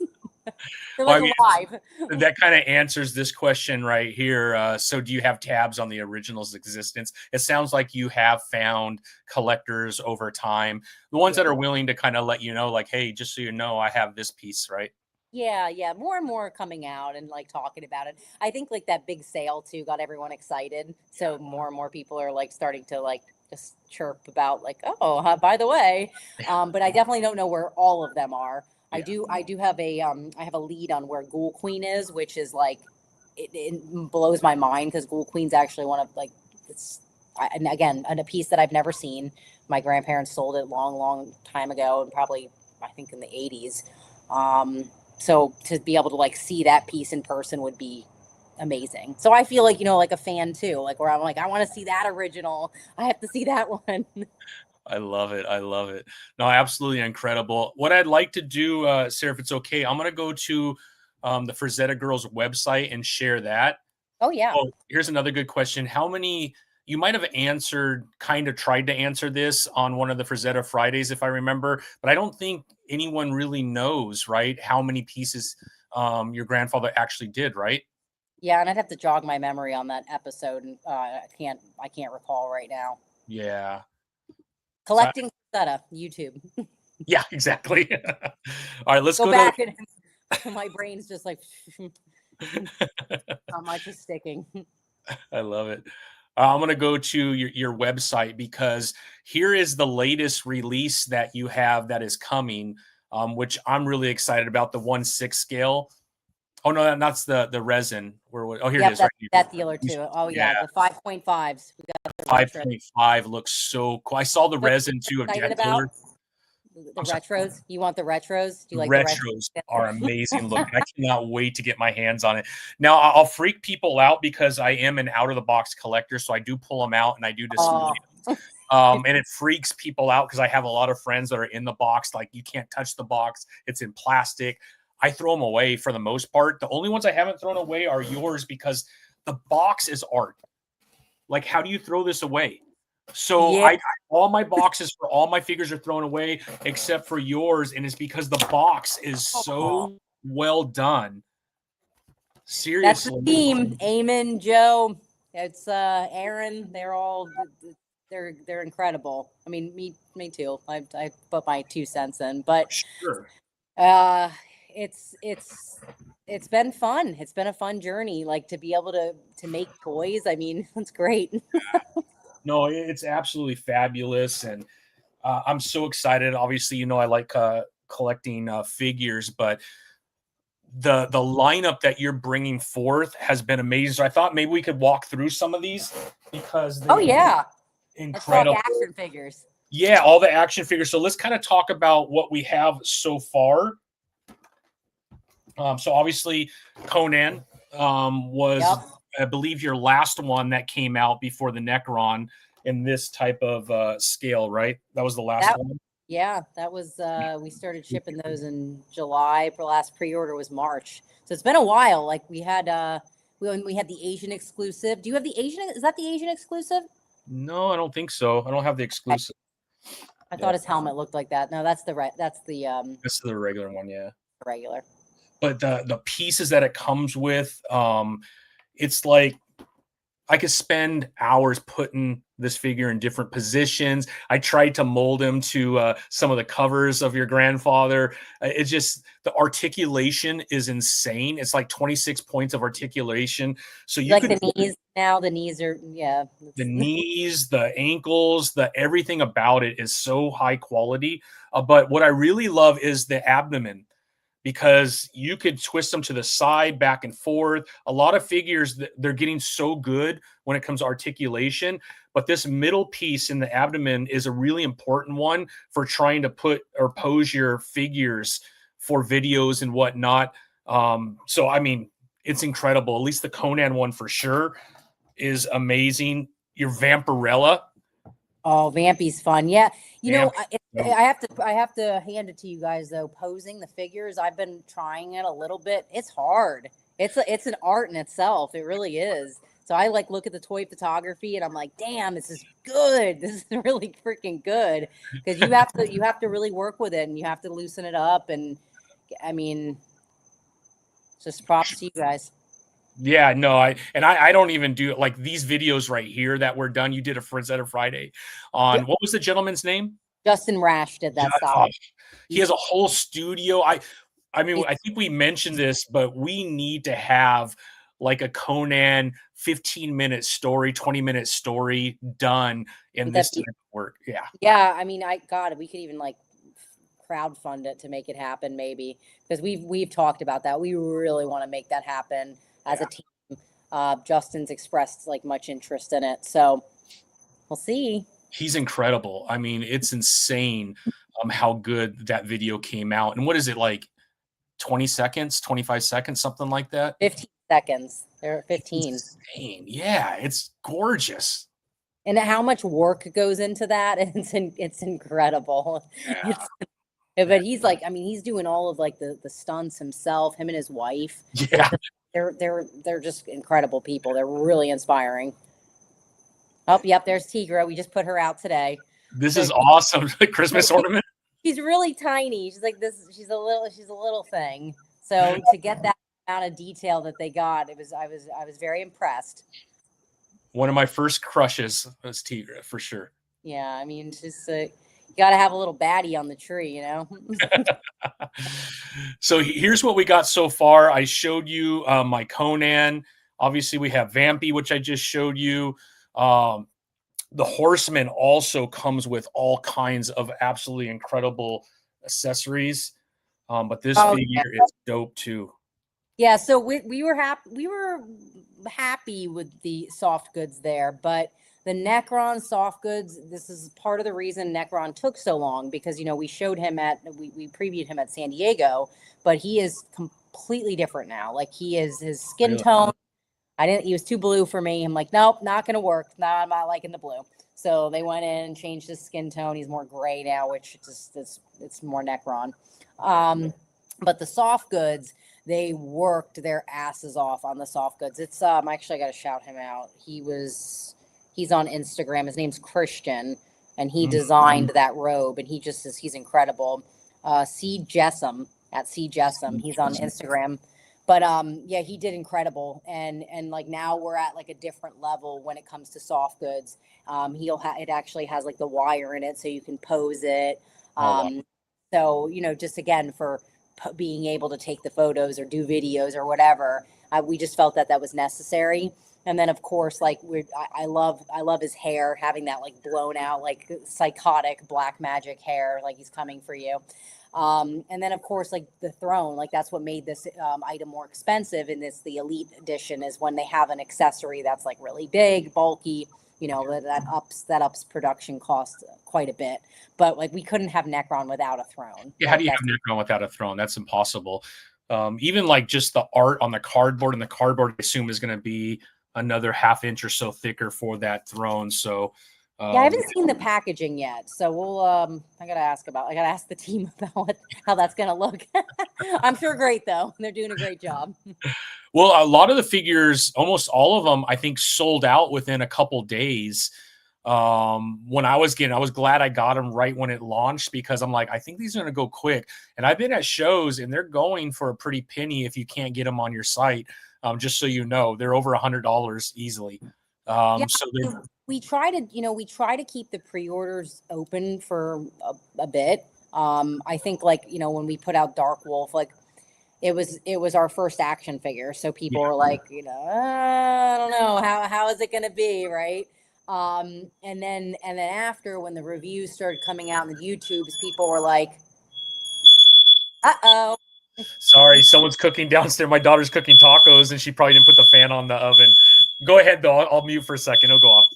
[SPEAKER 2] They're alive.
[SPEAKER 1] That kind of answers this question right here. So do you have tabs on the original's existence? It sounds like you have found collectors over time, the ones that are willing to kind of let you know, hey, just so you know, I have this piece, right?
[SPEAKER 2] Yeah. More and more coming out and talking about it. I think that big sale too got everyone excited. So more and more people are starting to just chirp about by the way. But I definitely don't know where all of them are. Yeah. I do have I have a lead on where Ghoul Queen is, which is it blows my mind, because Ghoul Queen's actually one of and again, a piece that I've never seen. My grandparents sold it long time ago, and probably I think in the 80s. So to be able to see that piece in person would be amazing. So I feel a fan too, where I'm I want to see that original. I have to see that one.
[SPEAKER 1] I love it. No, absolutely incredible. What I'd like to do, Sarah, if it's okay, I'm going to go to the Frazetta Girls website and share that.
[SPEAKER 2] Oh, yeah.
[SPEAKER 1] Oh, here's another good question. How many, you might have tried to answer this on one of the Frazetta Fridays, if I remember, but I don't think anyone really knows, right, how many pieces your grandfather actually did, right?
[SPEAKER 2] Yeah, and I'd have to jog my memory on that episode, and I can't recall right now.
[SPEAKER 1] Yeah.
[SPEAKER 2] Collecting Frazetta, YouTube.
[SPEAKER 1] Yeah, exactly. All right, let's go
[SPEAKER 2] back. My brain's just how much is sticking.
[SPEAKER 1] I love it. I'm going to go to your website, because here is the latest release that you have that is coming, which I'm really excited about, the 1/6 scale. Oh, no, that's the resin. Here it is. Right here.
[SPEAKER 2] That dealer too. Oh, yeah. The 5.5s. We got the
[SPEAKER 1] 5.5 looks so cool. I saw the resin too of Jack Dillard.
[SPEAKER 2] The retros. You want the retros? Do you like
[SPEAKER 1] retros? The retros are amazing. Look, I cannot wait to get my hands on it. Now, I'll freak people out because I am an out of the box collector, so I do pull them out and I do display them. And it freaks people out because I have a lot of friends that are in the box. You can't touch the box. It's in plastic. I throw them away for the most part. The only ones I haven't thrown away are yours, because the box is art. How do you throw this away? So yeah. All my boxes for all my figures are thrown away except for yours, and it's because the box is so well done. Seriously,
[SPEAKER 2] that's the team. Eamon, Joe, it's Aaron. They're all they're incredible. I mean, me too. I put my 2 cents in, but
[SPEAKER 1] Sure.
[SPEAKER 2] uh, it's been fun. It's been a fun journey, like to be able to make toys. I mean, it's great.
[SPEAKER 1] No, it's absolutely fabulous, and I'm so excited. Obviously, I like collecting figures, but the lineup that you're bringing forth has been amazing. So I thought maybe we could walk through some of these because
[SPEAKER 2] Oh
[SPEAKER 1] they're
[SPEAKER 2] yeah, let's talk
[SPEAKER 1] incredible.
[SPEAKER 2] action figures.
[SPEAKER 1] Yeah, all the action figures. So let's kind of talk about what we have so far. So obviously, Conan was,
[SPEAKER 2] Yep.
[SPEAKER 1] I believe, your last one that came out before the Necron in this type of scale, right? That was the last one.
[SPEAKER 2] Yeah, that was we started shipping those in July. The last pre-order was March. So it's been a while. Like we had we had the Asian exclusive. Do you have the Asian? Is that the Asian exclusive?
[SPEAKER 1] No, I don't think so. I don't have the exclusive.
[SPEAKER 2] I thought his helmet looked like that. No, that's the
[SPEAKER 1] This is the regular one, yeah.
[SPEAKER 2] regular.
[SPEAKER 1] But the pieces that it comes with, it's like I could spend hours putting this figure in different positions. I tried to mold him to some of the covers of your grandfather. It's just the articulation is insane. It's like 26 points of articulation. So you
[SPEAKER 2] Like
[SPEAKER 1] could
[SPEAKER 2] the knees now. The knees are
[SPEAKER 1] the knees, the ankles, the everything about it is so high quality. But what I really love is the abdomen, because you could twist them to the side, back and forth. A lot of figures, they're getting so good when it comes to articulation, but this middle piece in the abdomen is a really important one for trying to put or pose your figures for videos and whatnot. So, I mean, it's incredible. At least the Conan one for sure is amazing. Your Vampirella.
[SPEAKER 2] Oh, Vampy's fun. Yeah. You know,
[SPEAKER 1] Vamp-
[SPEAKER 2] I have to hand it to you guys though. Posing the figures, I've been trying it a little bit. It's hard. It's an art in itself. It really is. So I like look at the toy photography and I'm like, damn, this is good. This is really freaking good. Because you have to really work with it and you have to loosen it up. And I mean, just props to you guys.
[SPEAKER 1] Yeah, no, I don't even do it like these videos right here that were done. You did a Frazetta Friday on what was the gentleman's name?
[SPEAKER 2] Justin Rash did that stuff.
[SPEAKER 1] He has a whole studio. I mean, I think we mentioned this, but we need to have like a Conan 15-minute story, 20-minute story done in this type of work. Yeah.
[SPEAKER 2] Yeah, I mean, we could even like crowdfund it to make it happen, maybe, because we've talked about that. We really want to make that happen as a team. Justin's expressed like much interest in it, so we'll see.
[SPEAKER 1] He's incredible. I mean, it's insane how good that video came out. And what is it, like 20 seconds, 25 seconds, something like that?
[SPEAKER 2] 15 seconds. They're 15.
[SPEAKER 1] Insane. Yeah, it's gorgeous.
[SPEAKER 2] And how much work goes into that? It's incredible.
[SPEAKER 1] Yeah.
[SPEAKER 2] But he's like, I mean, he's doing all of like the stunts himself, him and his wife.
[SPEAKER 1] Yeah.
[SPEAKER 2] They're just incredible people. They're really inspiring. Oh, yep, there's Tigra. We just put her out today.
[SPEAKER 1] This is awesome. Christmas ornament.
[SPEAKER 2] She's really tiny. She's like this. She's a little thing. So to get that amount of detail that they got, I was very impressed.
[SPEAKER 1] One of my first crushes was Tigra, for sure.
[SPEAKER 2] Yeah, I mean, just you got to have a little baddie on the tree, you know.
[SPEAKER 1] So here's what we got so far. I showed you my Conan. Obviously, we have Vampy, which I just showed you. The Horseman also comes with all kinds of absolutely incredible accessories. But this figure is dope too.
[SPEAKER 2] Yeah, so we were happy with the soft goods there, but the Nekron soft goods, this is part of the reason Nekron took so long, because we showed him we previewed him at San Diego, but he is completely different now. Like his skin tone, he was too blue for me. I'm like, nope, not gonna work. No, I'm not liking the blue. So they went in and changed his skin tone. He's more gray now, which it's more Nekron. But the soft goods, they worked their asses off on the soft goods. It's actually I gotta shout him out. He's on Instagram. His name's Christian, and he designed that robe, and he's incredible. C Jessam at C Jessam. He's on Instagram. But yeah, he did incredible, and like now we're at like a different level when it comes to soft goods. It actually has like the wire in it, so you can pose it.
[SPEAKER 1] Oh, wow.
[SPEAKER 2] So just again for being able to take the photos or do videos or whatever, we just felt that was necessary. And then of course, like I love his hair, having that like blown out, like psychotic black magic hair, like he's coming for you. And then of course, like the throne, like that's what made this item more expensive in the elite edition, is when they have an accessory that's like really big, bulky, that ups production cost quite a bit. But like we couldn't have Nekron without a throne.
[SPEAKER 1] Yeah,
[SPEAKER 2] like,
[SPEAKER 1] how do you have Nekron without a throne? That's impossible. Even like just the art on the cardboard, and the cardboard, I assume, is going to be another ½ inch or so thicker for that throne. So
[SPEAKER 2] yeah, I haven't seen the packaging yet, so we'll. I gotta ask the team about how that's gonna look. I'm sure great though. They're doing a great job.
[SPEAKER 1] Well, a lot of the figures, almost all of them, I think, sold out within a couple days. When I was glad I got them right when it launched, because I'm like, I think these are going to go quick. And I've been at shows and they're going for a pretty penny if you can't get them on your site. Just so you know, they're over $100 easily. So
[SPEAKER 2] we try to keep the pre-orders open for a bit. I think like, when we put out Dark Wolf, like it was our first action figure. So people were like, I don't know, how is it going to be? Right. And then after, when the reviews started coming out in the YouTubes, people were like, uh-oh.
[SPEAKER 1] Sorry, someone's cooking downstairs. My daughter's cooking tacos and she probably didn't put the fan on the oven. Go ahead though. I'll mute for a second. It'll go off.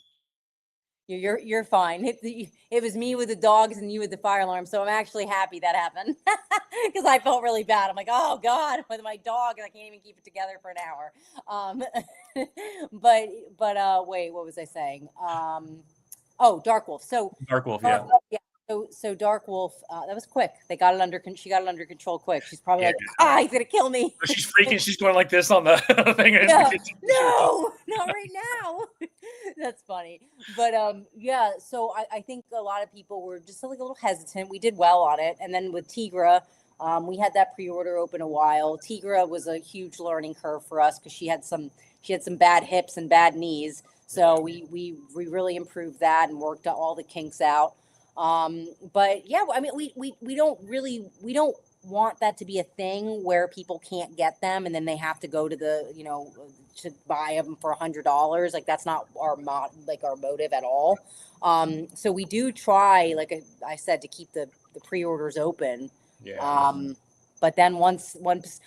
[SPEAKER 2] You're fine. It was me with the dogs and you with the fire alarm. So I'm actually happy that happened, because I felt really bad. I'm like, oh God, with my dog, and I can't even keep it together for an hour. But wait, what was I saying? Oh, Dark Wolf. So
[SPEAKER 1] Dark Wolf, yeah.
[SPEAKER 2] So Dark Wolf, that was quick. She got it under control quick. She's probably like, he's gonna kill me.
[SPEAKER 1] She's freaking. She's going like this on the thing.
[SPEAKER 2] No, not right now. That's funny. But yeah. So I think a lot of people were just like a little hesitant. We did well on it, and then with Tigra, we had that pre-order open a while. Tigra was a huge learning curve for us because she had some bad hips and bad knees. So we really improved that and worked all the kinks out. But yeah, I mean, we don't want that to be a thing where people can't get them and then they have to go to to buy them for $100. Like that's not our motive at all. So we do try, like I said, to keep the pre-orders open.
[SPEAKER 1] Yeah.
[SPEAKER 2] But then once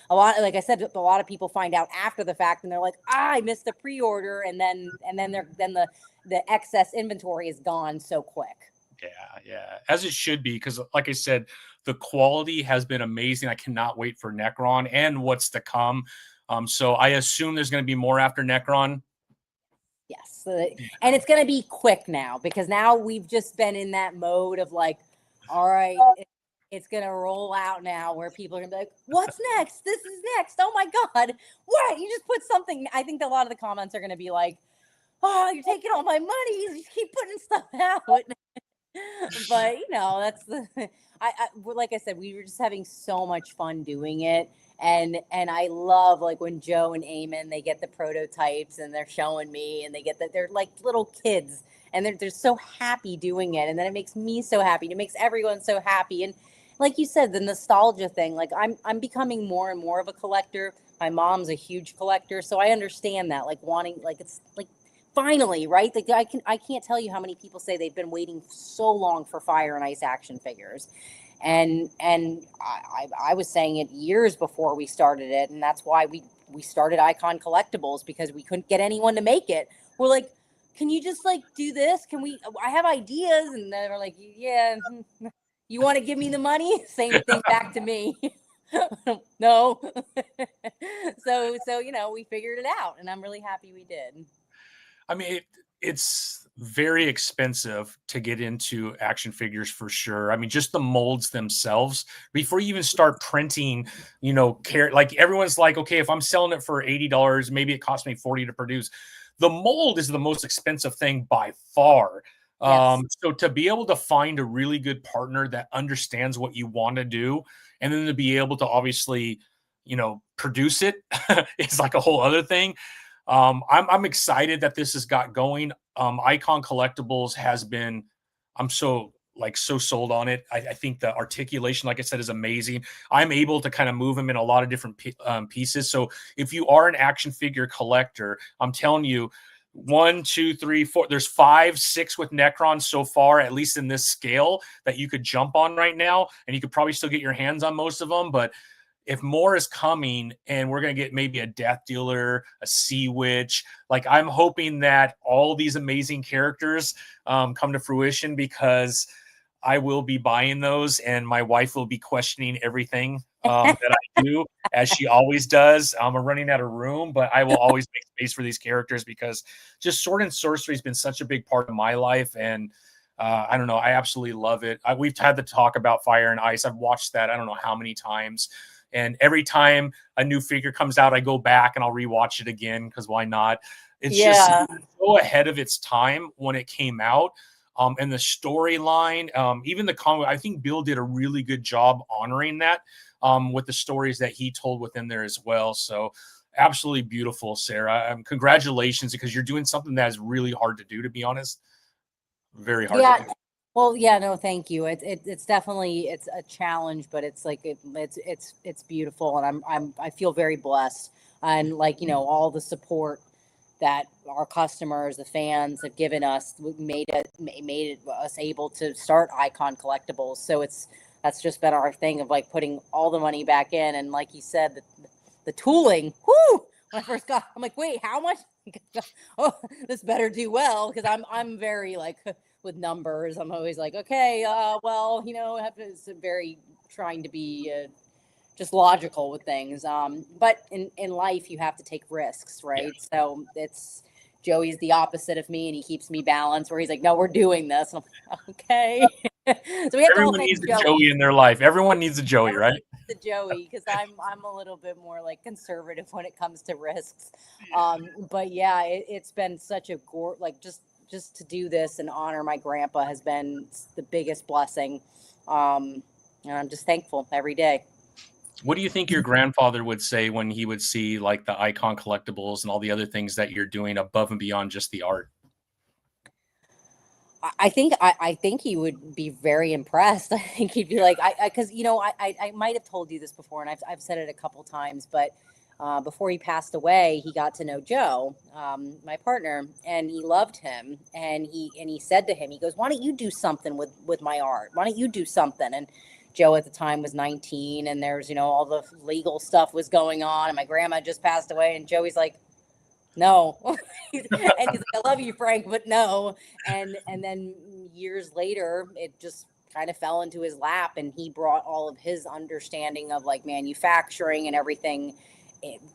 [SPEAKER 2] a lot, like I said, a lot of people find out after the fact and they're like, I missed the pre-order, and then the excess inventory is gone so quick.
[SPEAKER 1] Yeah, as it should be, because like I said, the quality has been amazing. I cannot wait for Nekron and what's to come. So I assume there's going to be more after Nekron.
[SPEAKER 2] Yes, and it's going to be quick now, because now we've just been in that mode of like, all right, it's going to roll out now, where people are going to be like, what's next? This is next. Oh my God, what? You just put something. I think a lot of the comments are going to be like, oh, you're taking all my money. You just keep putting stuff out. But that's I like I said, we were just having so much fun doing it, and I love like when Joe and Eamon, they get the prototypes and they're showing me, and they get that they're like little kids and they're so happy doing it, and then it makes me so happy, it makes everyone so happy. And like you said, the nostalgia thing, like I'm becoming more and more of a collector. My mom's a huge collector, so I understand that, like wanting, like it's like finally, right? Like I can't tell you how many people say they've been waiting so long for Fire and Ice action figures. And I was saying it years before we started it, and that's why we started Icon Collectables, because we couldn't get anyone to make it. We're like, can you just like do this? I have ideas, and then we're like, yeah, you want to give me the money? Same thing back to me. No. So we figured it out, and I'm really happy we did.
[SPEAKER 1] I mean, it's very expensive to get into action figures for sure. I mean, just the molds themselves, before you even start printing, like everyone's like, okay, if I'm selling it for $80, maybe it costs me $40 to produce. The mold is the most expensive thing by far. Yes. So to be able to find a really good partner that understands what you want to do, and then to be able to obviously produce it is like a whole other thing. I'm excited that this has got going. Icon Collectibles has been, I'm so sold on it. I think the articulation, like I said, is amazing. I'm able to kind of move them in a lot of different pieces. So if you are an action figure collector, I'm telling you, 1, 2, 3, 4, there's 5, 6 with Nekron so far, at least in this scale, that you could jump on right now, and you could probably still get your hands on most of them. But if more is coming and we're going to get maybe a Death Dealer, a Sea Witch, like I'm hoping that all these amazing characters come to fruition, because I will be buying those, and my wife will be questioning everything that I do, as she always does. I'm running out of room, but I will always make space for these characters, because just sword and sorcery has been such a big part of my life. And I don't know, I absolutely love it. We've had the talk about Fire and Ice. I've watched that I don't know how many times. And every time a new figure comes out, I go back and I'll rewatch it again, because why not? It's just so ahead of its time when it came out. And the storyline, even the comic, I think Bill did a really good job honoring that with the stories that he told within there as well. So absolutely beautiful, Sarah. Congratulations, because you're doing something that is really hard to do, to be honest. Very hard to do.
[SPEAKER 2] Well, yeah, no, thank you. It's definitely, it's a challenge, but it's like it's beautiful, and I feel very blessed, and like, all the support that our customers, the fans, have given us made us able to start Icon Collectibles. So that's just been our thing of like putting all the money back in, and like you said, the tooling. Whoo! When I first got, I'm like, wait, how much? Oh, this better do well, because I'm very like with numbers. I'm always like, okay, well, I have to, it's very trying to be just logical with things. But in life, you have to take risks, right? Yeah. So Joey's the opposite of me, and he keeps me balanced, where he's like, no, we're doing this. And I'm like, okay. So we have
[SPEAKER 1] Everyone needs a Joey in their life. Everyone needs a Joey, right?
[SPEAKER 2] The Joey, because I'm a little bit more like conservative when it comes to risks. But yeah, it's been such a just to do this and honor my grandpa has been the biggest blessing. And I'm just thankful every day.
[SPEAKER 1] What do you think your grandfather would say when he would see like the Icon Collectibles and all the other things that you're doing above and beyond just the art?
[SPEAKER 2] I think he would be very impressed. I think he'd be like, because I might have told you this before, and I've said it a couple times, but before he passed away, he got to know Joe, my partner, and he loved him. And he said to him, he goes, "Why don't you do something with my art? Why don't you do something?" And Joe at the time was 19, and there's all the legal stuff was going on, and my grandma just passed away, and Joey's like, no. And he's like, I love you, Frank, but no. And then years later, it just kind of fell into his lap, and he brought all of his understanding of like manufacturing and everything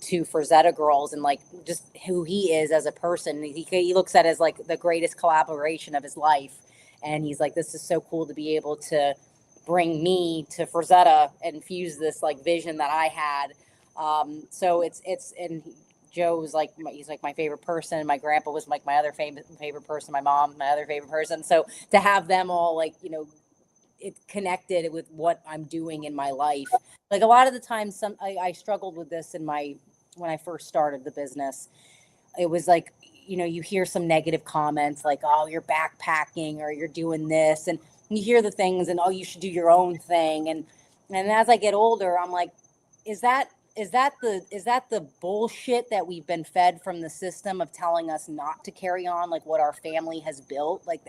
[SPEAKER 2] to Frazetta Girls, and like just who he is as a person. He looks at it as like the greatest collaboration of his life. And he's like, this is so cool to be able to bring me to Frazetta and fuse this like vision that I had. So and Joe was like, he's like my favorite person. My grandpa was like my other favorite person. My mom, my other favorite person. So to have them all like, it connected with what I'm doing in my life. Like a lot of the times, I struggled with this when I first started the business. It was like, you hear some negative comments like, oh, you're backpacking or you're doing this. And you hear the things and, oh, you should do your own thing. And as I get older, I'm like, is that the bullshit that we've been fed from the system of telling us not to carry on like what our family has built? Like,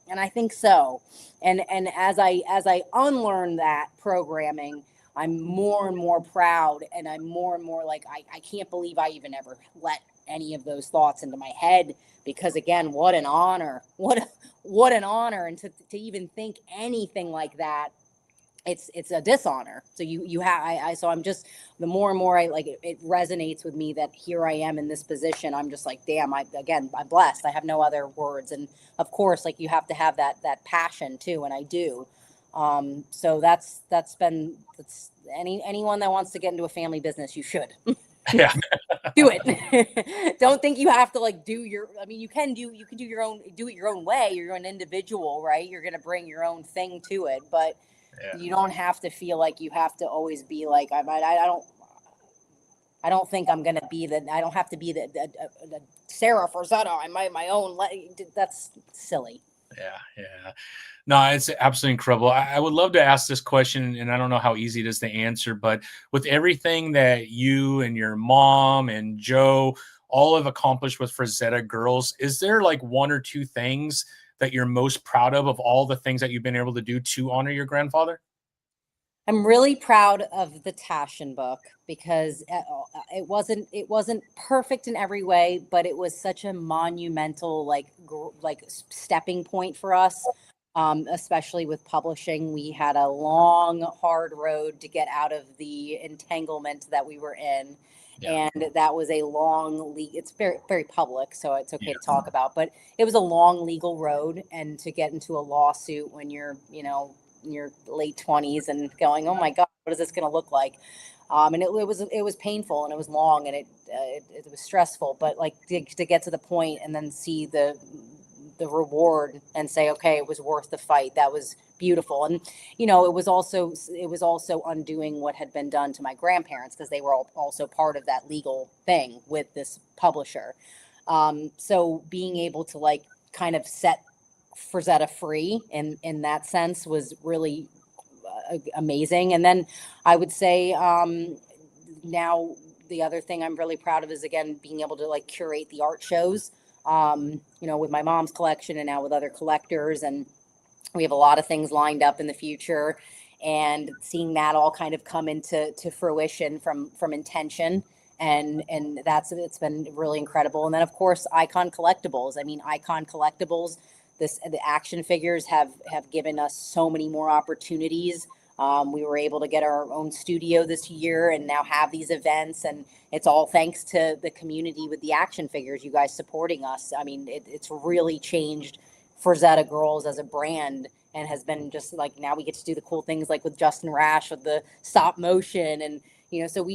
[SPEAKER 2] and I think so. And as I unlearn that programming, I'm more and more proud, and I'm more and more like, I can't believe I even ever let any of those thoughts into my head, because again, what an honor, what an honor. And to even think anything like that, it's a dishonor. So so I'm just, the more and more I like it resonates with me that here I am in this position. I'm just like, damn, I'm blessed. I have no other words. And of course, like you have to have that passion too. And I do. So that's anyone that wants to get into a family business, you should.
[SPEAKER 1] Yeah.
[SPEAKER 2] Do it. Don't think you have to like you can do your own, do it your own way. You're an individual, right? You're going to bring your own thing to it, but you don't have to feel like you have to always be like, I don't think I'm going to be I don't have to be the Sara Frazetta. I'm my own. That's silly.
[SPEAKER 1] Yeah. No, it's absolutely incredible. I would love to ask this question, and I don't know how easy it is to answer, but with everything that you and your mom and Joe all have accomplished with Frazetta Girls, is there like one or two things that you're most proud of all the things that you've been able to do to honor your grandfather?
[SPEAKER 2] I'm really proud of the Taschen book because it wasn't perfect in every way, but it was such a monumental like stepping point for us, especially with publishing. We had a long, hard road to get out of the entanglement that we were in. Yeah. And that was a long it's very, very public, so it's okay to talk about, but it was a long legal road, and to get into a lawsuit when you're, in your late 20s and going, oh my God, what is this going to look like? And it was painful, and it was long, and it was stressful, but like to get to the point and then see the reward and say, okay, it was worth the fight. That was beautiful. And, it was also undoing what had been done to my grandparents, because they were also part of that legal thing with this publisher. So being able to like kind of set Frazetta free in that sense was really amazing. And then I would say now the other thing I'm really proud of is, again, being able to like curate the art shows, with my mom's collection and now with other collectors. And we have a lot of things lined up in the future, and seeing that all kind of come into fruition from intention. And it's been really incredible. And then of course, Icon Collectables. I mean, Icon Collectables, the action figures have given us so many more opportunities. We were able to get our own studio this year and now have these events, and it's all thanks to the community with the action figures, you guys supporting us. I mean, it's really changed Frazetta Girls as a brand, and has been just like, now we get to do the cool things like with Justin Rash with the stop motion, and so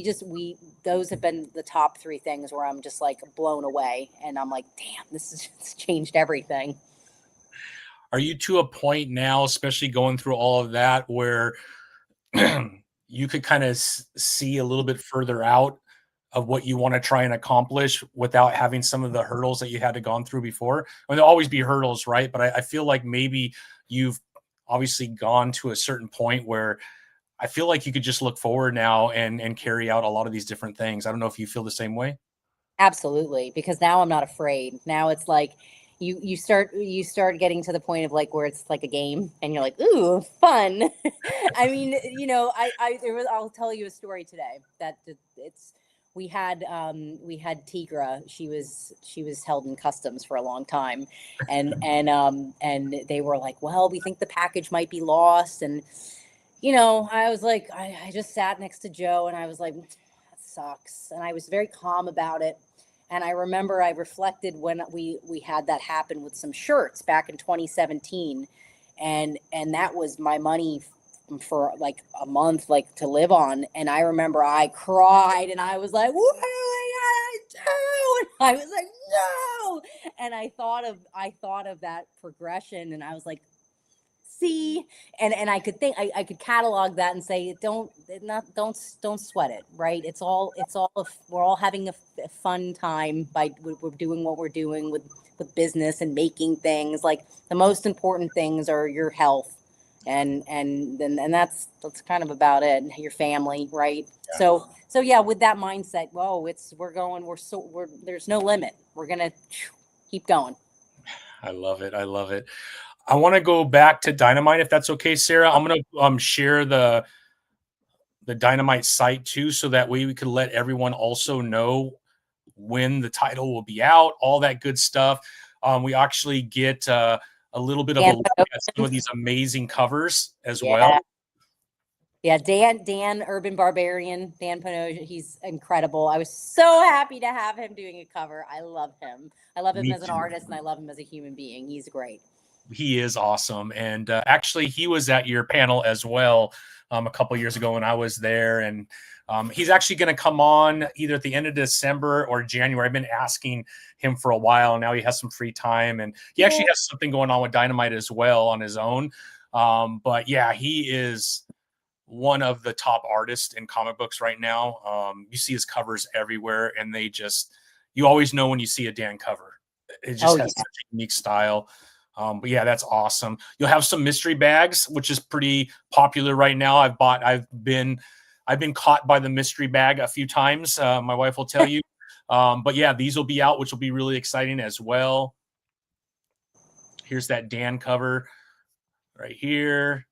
[SPEAKER 2] those have been the top three things where I'm just like blown away, and I'm like, damn, this changed everything.
[SPEAKER 1] Are you to a point now, especially going through all of that, where you could kind of see a little bit further out of what you want to try and accomplish without having some of the hurdles that you had to gone through before? I mean, there'll always be hurdles, right? But I feel like maybe you've obviously gone to a certain point where I feel like you could just look forward now and carry out a lot of these different things. I don't know if you feel the same way.
[SPEAKER 2] Absolutely, because now I'm not afraid. Now it's like you start getting to the point of like where it's like a game, and you're like, ooh, fun. I mean, I'll tell you a story today that we had Tigra. She was held in customs for a long time, and they were like, well, we think the package might be lost, and I was like, I just sat next to Joe, and I was like, that sucks, and I was very calm about it. And I remember I reflected when we had that happen with some shirts back in 2017, and that was my money for like a month, like to live on. And I remember I cried, and I was like, what do I gotta do? And I was like, no. And I thought of that progression, and I was like, see, and I could think I could catalog that and say, don't sweat it, right? We're all having a fun time we're doing what we're doing with business and making things. Like, the most important things are your health, and that's kind of about it, and your family, right? Yeah. So yeah, with that mindset, there's no limit. We're gonna keep going.
[SPEAKER 1] I love it. I want to go back to Dynamite, if that's okay, Sarah. I'm going to share the Dynamite site too, so that way we can let everyone also know when the title will be out, all that good stuff. We actually get a little bit of a look at some of these amazing covers as well.
[SPEAKER 2] Yeah, Dan Urban Barbarian, Dan Panoja, he's incredible. I was so happy to have him doing a cover. I love him. I love him as an artist, and I love him as a human being. He's great.
[SPEAKER 1] He is awesome. And actually, he was at your panel as well a couple years ago when I was there. And he's actually going to come on either at the end of December or January. I've been asking him for a while, and now he has some free time. And he actually has something going on with Dynamite as well on his own. But yeah, he is one of the top artists in comic books right now. You see his covers everywhere, and you always know when you see a Dan cover. It just has such a unique style. But yeah, that's awesome. You'll have some mystery bags, which is pretty popular right now. I've been caught by the mystery bag a few times. My wife will tell you. But yeah, these will be out, which will be really exciting as well. Here's that Dan cover right here.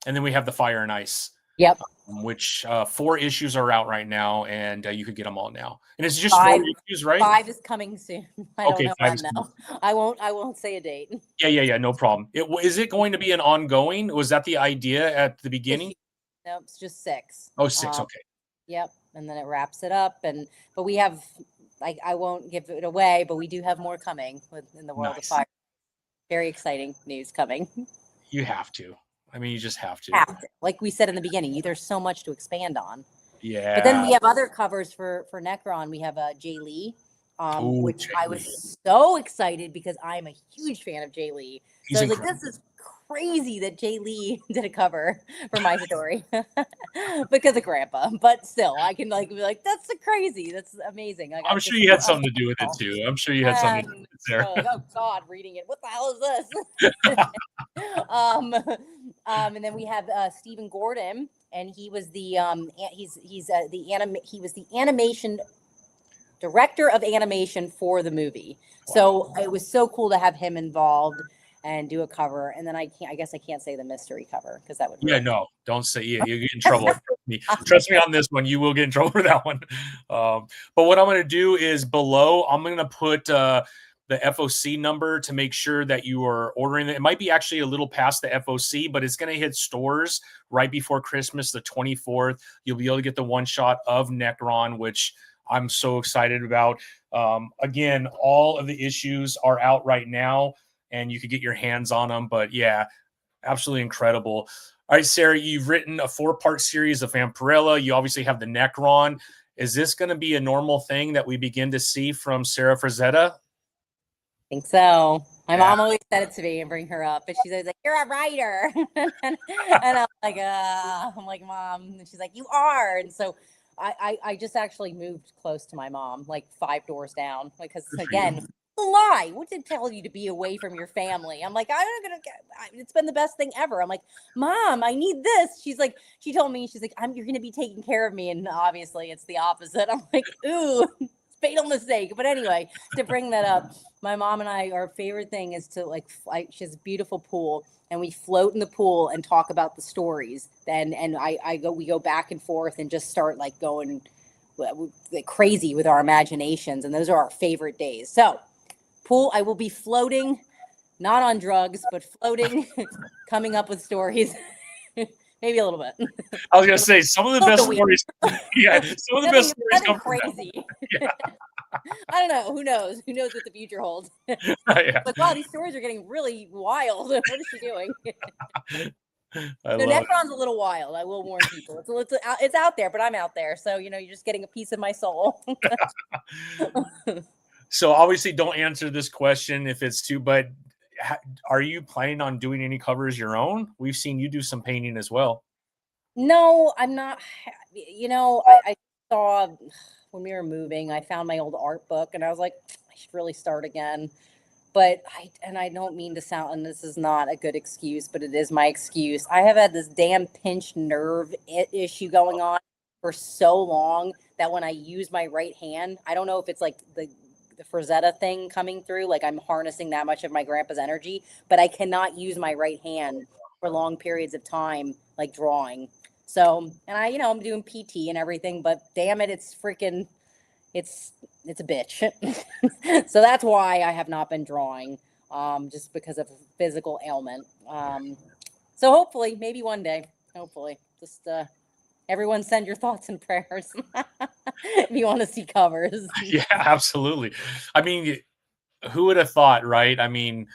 [SPEAKER 1] And then we have the Fire and Ice.
[SPEAKER 2] Yep.
[SPEAKER 1] Which 4 issues are out right now, and you could get them all now. And it's just 4 issues, right?
[SPEAKER 2] 5 is coming soon. I don't know when though. I won't say a date.
[SPEAKER 1] Yeah, no problem. Is it going to be an ongoing? Was that the idea at the beginning?
[SPEAKER 2] No, it's just 6.
[SPEAKER 1] Oh, 6, okay.
[SPEAKER 2] Yep, and then it wraps it up. But we have, I won't give it away, but we do have more coming in the world of Fire. Very exciting news coming.
[SPEAKER 1] You have to. I mean, you just have to.
[SPEAKER 2] Like we said in the beginning, there's so much to expand on.
[SPEAKER 1] Yeah.
[SPEAKER 2] But then we have other covers for Nekron. We have Jay Lee, which I was so excited because I'm a huge fan of Jay Lee. So I was like, this is crazy that Jay Lee did a cover for my story because of Grandpa. But still, I can be like, that's crazy. That's amazing.
[SPEAKER 1] I'm sure you had something to do with it too. I'm sure you had something to do with it there.
[SPEAKER 2] Oh God, reading it. What the hell is this? And then we have Stephen Gordon, and he was the animation director of animation for the movie. Wow. So it was so cool to have him involved and do a cover. And then I guess I can't say the mystery cover because that would.
[SPEAKER 1] Yeah, no, don't say. Yeah, you get in trouble. Trust me on this one. You will get in trouble for that one. But what I'm going to do is below, I'm going to put the FOC number to make sure that you are ordering it. It might be actually a little past the FOC, but it's going to hit stores right before Christmas, the 24th. You'll be able to get the one shot of Nekron, which I'm so excited about. Again, all of the issues are out right now, and you could get your hands on them. But yeah, absolutely incredible. All right, Sarah, you've written a 4-part series of Vampirella. You obviously have the Nekron. Is this going to be a normal thing that we begin to see from Sara Frazetta?
[SPEAKER 2] I think so. My mom always said it to me and bring her up, and she's always like, "You're a writer," and I'm like, "Mom," and she's like, "You are." And so I just actually moved close to my mom, like 5 doors down, because again, a lie. What did it tell you to be away from your family? I'm like, it's been the best thing ever. I'm like, Mom, I need this. She told me, she's like, you're going to be taking care of me. And obviously it's the opposite. I'm like, ooh, fatal mistake. But anyway, to bring that up, my mom and I, our favorite thing is to she has a beautiful pool, and we float in the pool and talk about the stories. And we go back and forth and just start going crazy with our imaginations. And those are our favorite days. So pool, I will be floating, not on drugs, but floating, coming up with stories. Maybe a little bit.
[SPEAKER 1] I was gonna say some of the best stories. Yeah, some of the best stories come
[SPEAKER 2] crazy. Yeah. I don't know. Who knows? Who knows what the future holds?
[SPEAKER 1] Yeah.
[SPEAKER 2] Like, wow, these stories are getting really wild. What is she doing? Nekron's a little wild. I will warn people. It's out there, but I'm out there. So you're just getting a piece of my soul.
[SPEAKER 1] So obviously, don't answer this question if it's too. But are you planning on doing any covers your own? We've seen you do some painting as well.
[SPEAKER 2] No, I'm not. I saw when we were moving, I found my old art book, and I was like, I should really start again. But I don't mean to sound, and this is not a good excuse, but it is my excuse. I have had this damn pinched nerve issue going on for so long that when I use my right hand, I don't know if it's like the Frazetta thing coming through, like I'm harnessing that much of my grandpa's energy, but I cannot use my right hand for long periods of time, like drawing. So, and I'm doing PT and everything, but damn it, it's a bitch. So that's why I have not been drawing, just because of physical ailment. So hopefully, maybe one day, just everyone send your thoughts and prayers if you want to see covers.
[SPEAKER 1] Yeah, absolutely. I mean, who would have thought, right? I mean,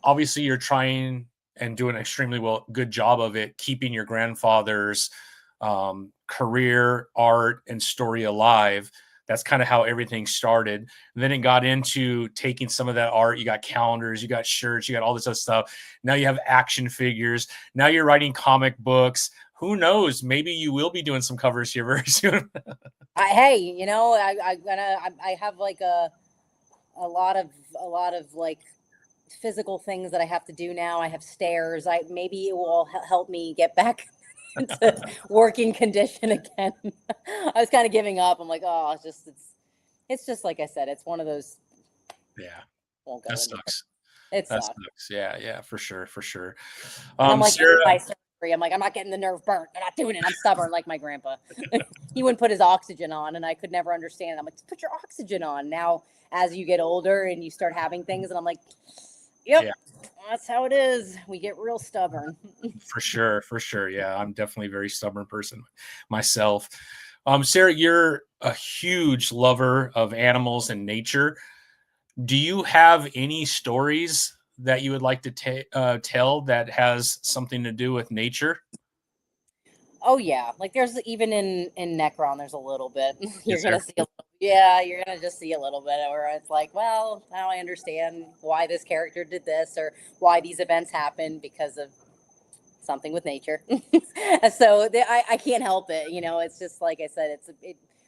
[SPEAKER 1] obviously you're trying and doing an extremely good job of it, keeping your grandfather's career, art, and story alive. That's kind of how everything started. And then it got into taking some of that art. You got calendars, you got shirts, you got all this other stuff. Now you have action figures. Now you're writing comic books. who knows? Maybe you will be doing some covers here very soon.
[SPEAKER 2] Hey, you know, I have like a lot of like physical things that I have to do now. I have stairs. Maybe it will help me get back into working condition again. I was kind of giving up. I'm like, oh, it's just like I said, it's one of those.
[SPEAKER 1] Yeah,
[SPEAKER 2] Won't go
[SPEAKER 1] that
[SPEAKER 2] into
[SPEAKER 1] sucks.
[SPEAKER 2] it.
[SPEAKER 1] That
[SPEAKER 2] Sucks.
[SPEAKER 1] sucks. Yeah, for sure, for sure.
[SPEAKER 2] And I'm like,
[SPEAKER 1] Sarah,
[SPEAKER 2] my surgery. I'm like, I'm not getting the nerve burnt. I'm not doing it. I'm stubborn like my grandpa. He wouldn't put his oxygen on, and I could never understand it. I'm like, put your oxygen on. Now, as you get older and you start having things, and I'm like, yep,
[SPEAKER 1] yeah,
[SPEAKER 2] that's how it is. We get real stubborn.
[SPEAKER 1] for sure, for sure. Yeah, I'm definitely a very stubborn person myself. Sarah, you're a huge lover of animals and nature. Do you have any stories that you would like to tell that has something to do with nature?
[SPEAKER 2] Oh yeah, like there's even in Necron, there's a little bit. You're
[SPEAKER 1] Is
[SPEAKER 2] gonna
[SPEAKER 1] there?
[SPEAKER 2] see, yeah, you're gonna just see a little bit where it's like, well, now I understand why this character did this or why these events happened because of something with nature. So I can't help it. You know, it's just like I said,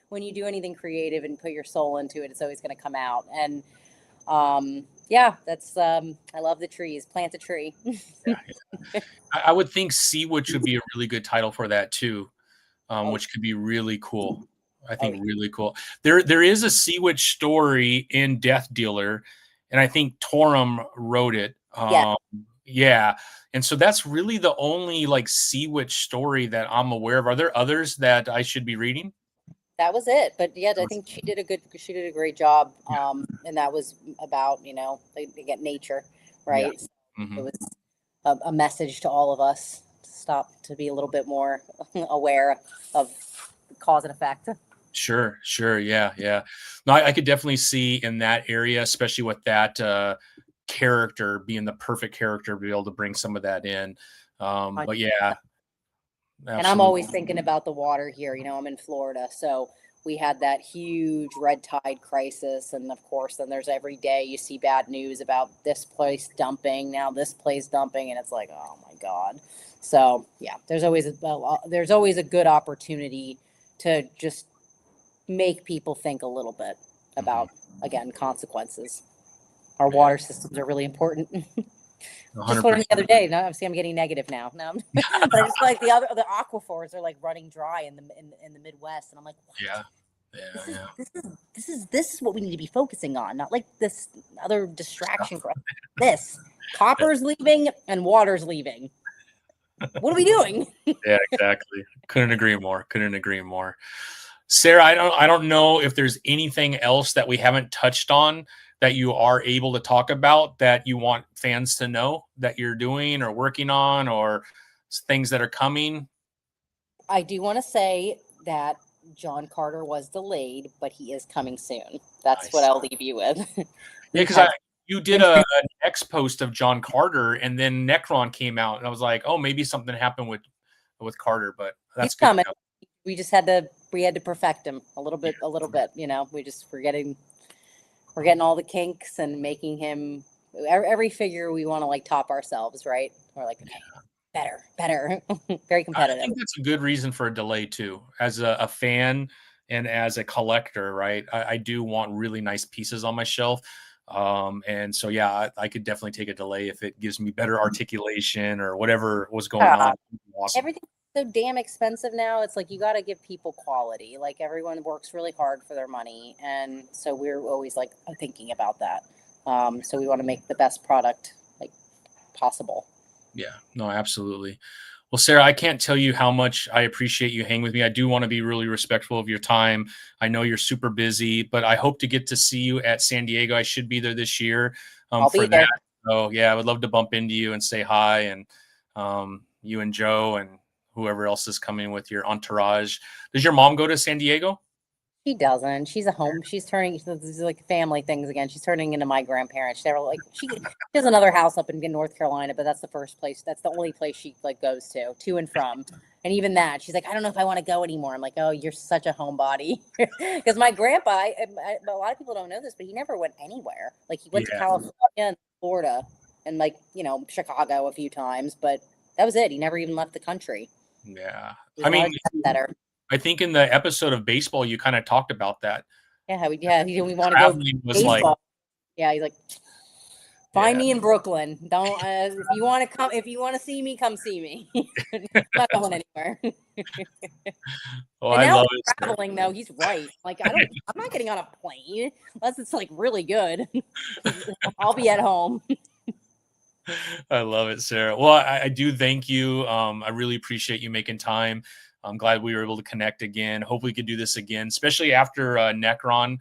[SPEAKER 2] when you do anything creative and put your soul into it, it's always going to come out. And yeah, that's I love the trees. Plant a tree.
[SPEAKER 1] Yeah. I would think Sea Witch would be a really good title for that too,
[SPEAKER 2] Oh,
[SPEAKER 1] which could be really cool. I
[SPEAKER 2] oh
[SPEAKER 1] think really cool. There is a Sea Witch story in Death Dealer, and I think Torum wrote it.
[SPEAKER 2] yeah,
[SPEAKER 1] Yeah, and so that's really the only like Sea Witch story that I'm aware of. Are there others that I should be reading?
[SPEAKER 2] that was it. But yeah, I think she did a great job. And that was about, you know, they get nature,
[SPEAKER 1] Yeah.
[SPEAKER 2] right? So it
[SPEAKER 1] Mhm.
[SPEAKER 2] was a message to all of us to stop, to be a little bit more aware of cause and effect.
[SPEAKER 1] Sure, sure. Yeah, yeah. No, I could definitely see in that area, especially with that character being the perfect character to be able to bring some of that in. But yeah,
[SPEAKER 2] And I'm
[SPEAKER 1] absolutely.
[SPEAKER 2] always thinking about the water here. You know, I'm in Florida, so we had that huge red tide crisis, and of course, then there's every day you see bad news about this place dumping, now this place dumping, and it's like, oh my god. So yeah, there's always a good opportunity to just make people think a little bit
[SPEAKER 1] Mhm.
[SPEAKER 2] about, again, consequences. Our water systems are really important. Just learned the
[SPEAKER 1] 100%.
[SPEAKER 2] other day. Now I'm getting negative now. No, but I just feel like the aquifers are like running dry in the Midwest, and I'm like, what?
[SPEAKER 1] Yeah, yeah,
[SPEAKER 2] This is
[SPEAKER 1] yeah.
[SPEAKER 2] this is what we need to be focusing on, not like this other
[SPEAKER 1] Stuff.
[SPEAKER 2] distraction. This copper's leaving and water's leaving. What are we doing?
[SPEAKER 1] Yeah, exactly. Couldn't agree more. Couldn't agree more. Sarah, I don't know if there's anything else that we haven't touched on that you are able to talk about that you want fans to know that you're doing or working on or things that are coming.
[SPEAKER 2] I do want to say that John Carter was delayed, but he is coming soon. That's what
[SPEAKER 1] Nice.
[SPEAKER 2] I'll leave you with.
[SPEAKER 1] Yeah,
[SPEAKER 2] We've
[SPEAKER 1] because
[SPEAKER 2] had
[SPEAKER 1] you did an X post of John Carter, and then Necron came out, and I was like, oh, maybe something happened with Carter, but
[SPEAKER 2] he's
[SPEAKER 1] that's good to
[SPEAKER 2] coming.
[SPEAKER 1] know.
[SPEAKER 2] We had to perfect him a little bit. You know, we're getting all the kinks and making him every figure we want to like top ourselves, right? We're like, okay, better, very
[SPEAKER 1] I
[SPEAKER 2] competitive.
[SPEAKER 1] think that's a good reason for a delay too. As a fan and as a collector, right? I do want really nice pieces on my shelf. And so yeah, I could definitely take a delay if it gives me better articulation or whatever was going on. Awesome.
[SPEAKER 2] Everything's so damn expensive now. It's like you got to give people quality. Like everyone works really hard for their money, and so we're always like thinking about that. So we want to make the best product like possible.
[SPEAKER 1] Yeah, no, absolutely. Well, Sarah, I can't tell you how much I appreciate you hanging with me. I do want to be really respectful of your time. I know you're super busy, but I hope to get to see you at San Diego. I should be there this year
[SPEAKER 2] I'll
[SPEAKER 1] for
[SPEAKER 2] be there.
[SPEAKER 1] that. So yeah, I would love to bump into you and say hi, and you and Joe and whoever else is coming with your entourage. Does your mom go to San Diego?
[SPEAKER 2] She doesn't. She's a home. She's turning. This is like family things again. She's turning into my grandparents. They're like she has another house up in North Carolina, but that's the first place. That's the only place she like goes to and from. And even that, she's like, I don't know if I want to go anymore. I'm like, oh, you're such a homebody. Because my grandpa, a lot of people don't know this, but he never went anywhere. Like he went to
[SPEAKER 1] Yeah,
[SPEAKER 2] California and Florida and like Chicago a few times, but that was it. He never even left the country.
[SPEAKER 1] Yeah.
[SPEAKER 2] He's
[SPEAKER 1] I
[SPEAKER 2] not
[SPEAKER 1] mean,
[SPEAKER 2] a setter.
[SPEAKER 1] I think in the episode of baseball, you kind of talked about that.
[SPEAKER 2] Yeah, we want to go
[SPEAKER 1] Traveling was
[SPEAKER 2] baseball. Yeah, he's like, find
[SPEAKER 1] Yeah.
[SPEAKER 2] me in Brooklyn. Don't if you want to come, if you want to see me, come see me. I'm not going anywhere.
[SPEAKER 1] Oh,
[SPEAKER 2] And
[SPEAKER 1] I
[SPEAKER 2] now
[SPEAKER 1] love
[SPEAKER 2] with
[SPEAKER 1] it, sir.
[SPEAKER 2] traveling, though, he's right. Like, I'm not getting on a plane unless it's like really good. I'll be at home.
[SPEAKER 1] I love it, Sarah. Well, I do thank you. I really appreciate you making time. I'm glad we were able to connect again. Hope we could do this again, especially after Necron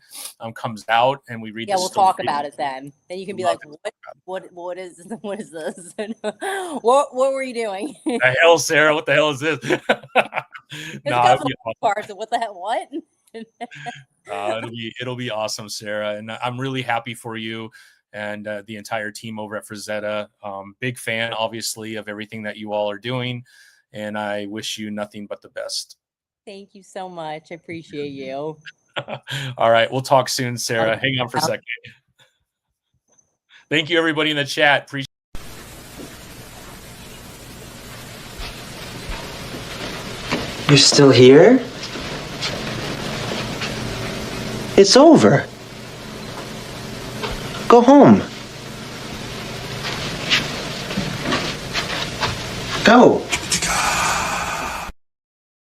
[SPEAKER 1] comes out and we read.
[SPEAKER 2] Yeah,
[SPEAKER 1] the
[SPEAKER 2] we'll
[SPEAKER 1] story.
[SPEAKER 2] talk about it then. Then you can be
[SPEAKER 1] Love
[SPEAKER 2] like, what is this? what were you doing?
[SPEAKER 1] The hell, Sarah? What the hell is this?
[SPEAKER 2] There's
[SPEAKER 1] No,
[SPEAKER 2] a
[SPEAKER 1] it'll
[SPEAKER 2] couple
[SPEAKER 1] be
[SPEAKER 2] of parts of what the hell, what?
[SPEAKER 1] it'll be awesome, Sarah, and I'm really happy for you and the entire team over at Frazetta. Big fan, obviously, of everything that you all are doing, and I wish you nothing but the best.
[SPEAKER 2] Thank you so much. I appreciate you.
[SPEAKER 1] All right, we'll talk soon, Sarah. Hang on for a second. Thank you, everybody in the chat. Appreciate.
[SPEAKER 3] You're still here? It's over. Go home. Go.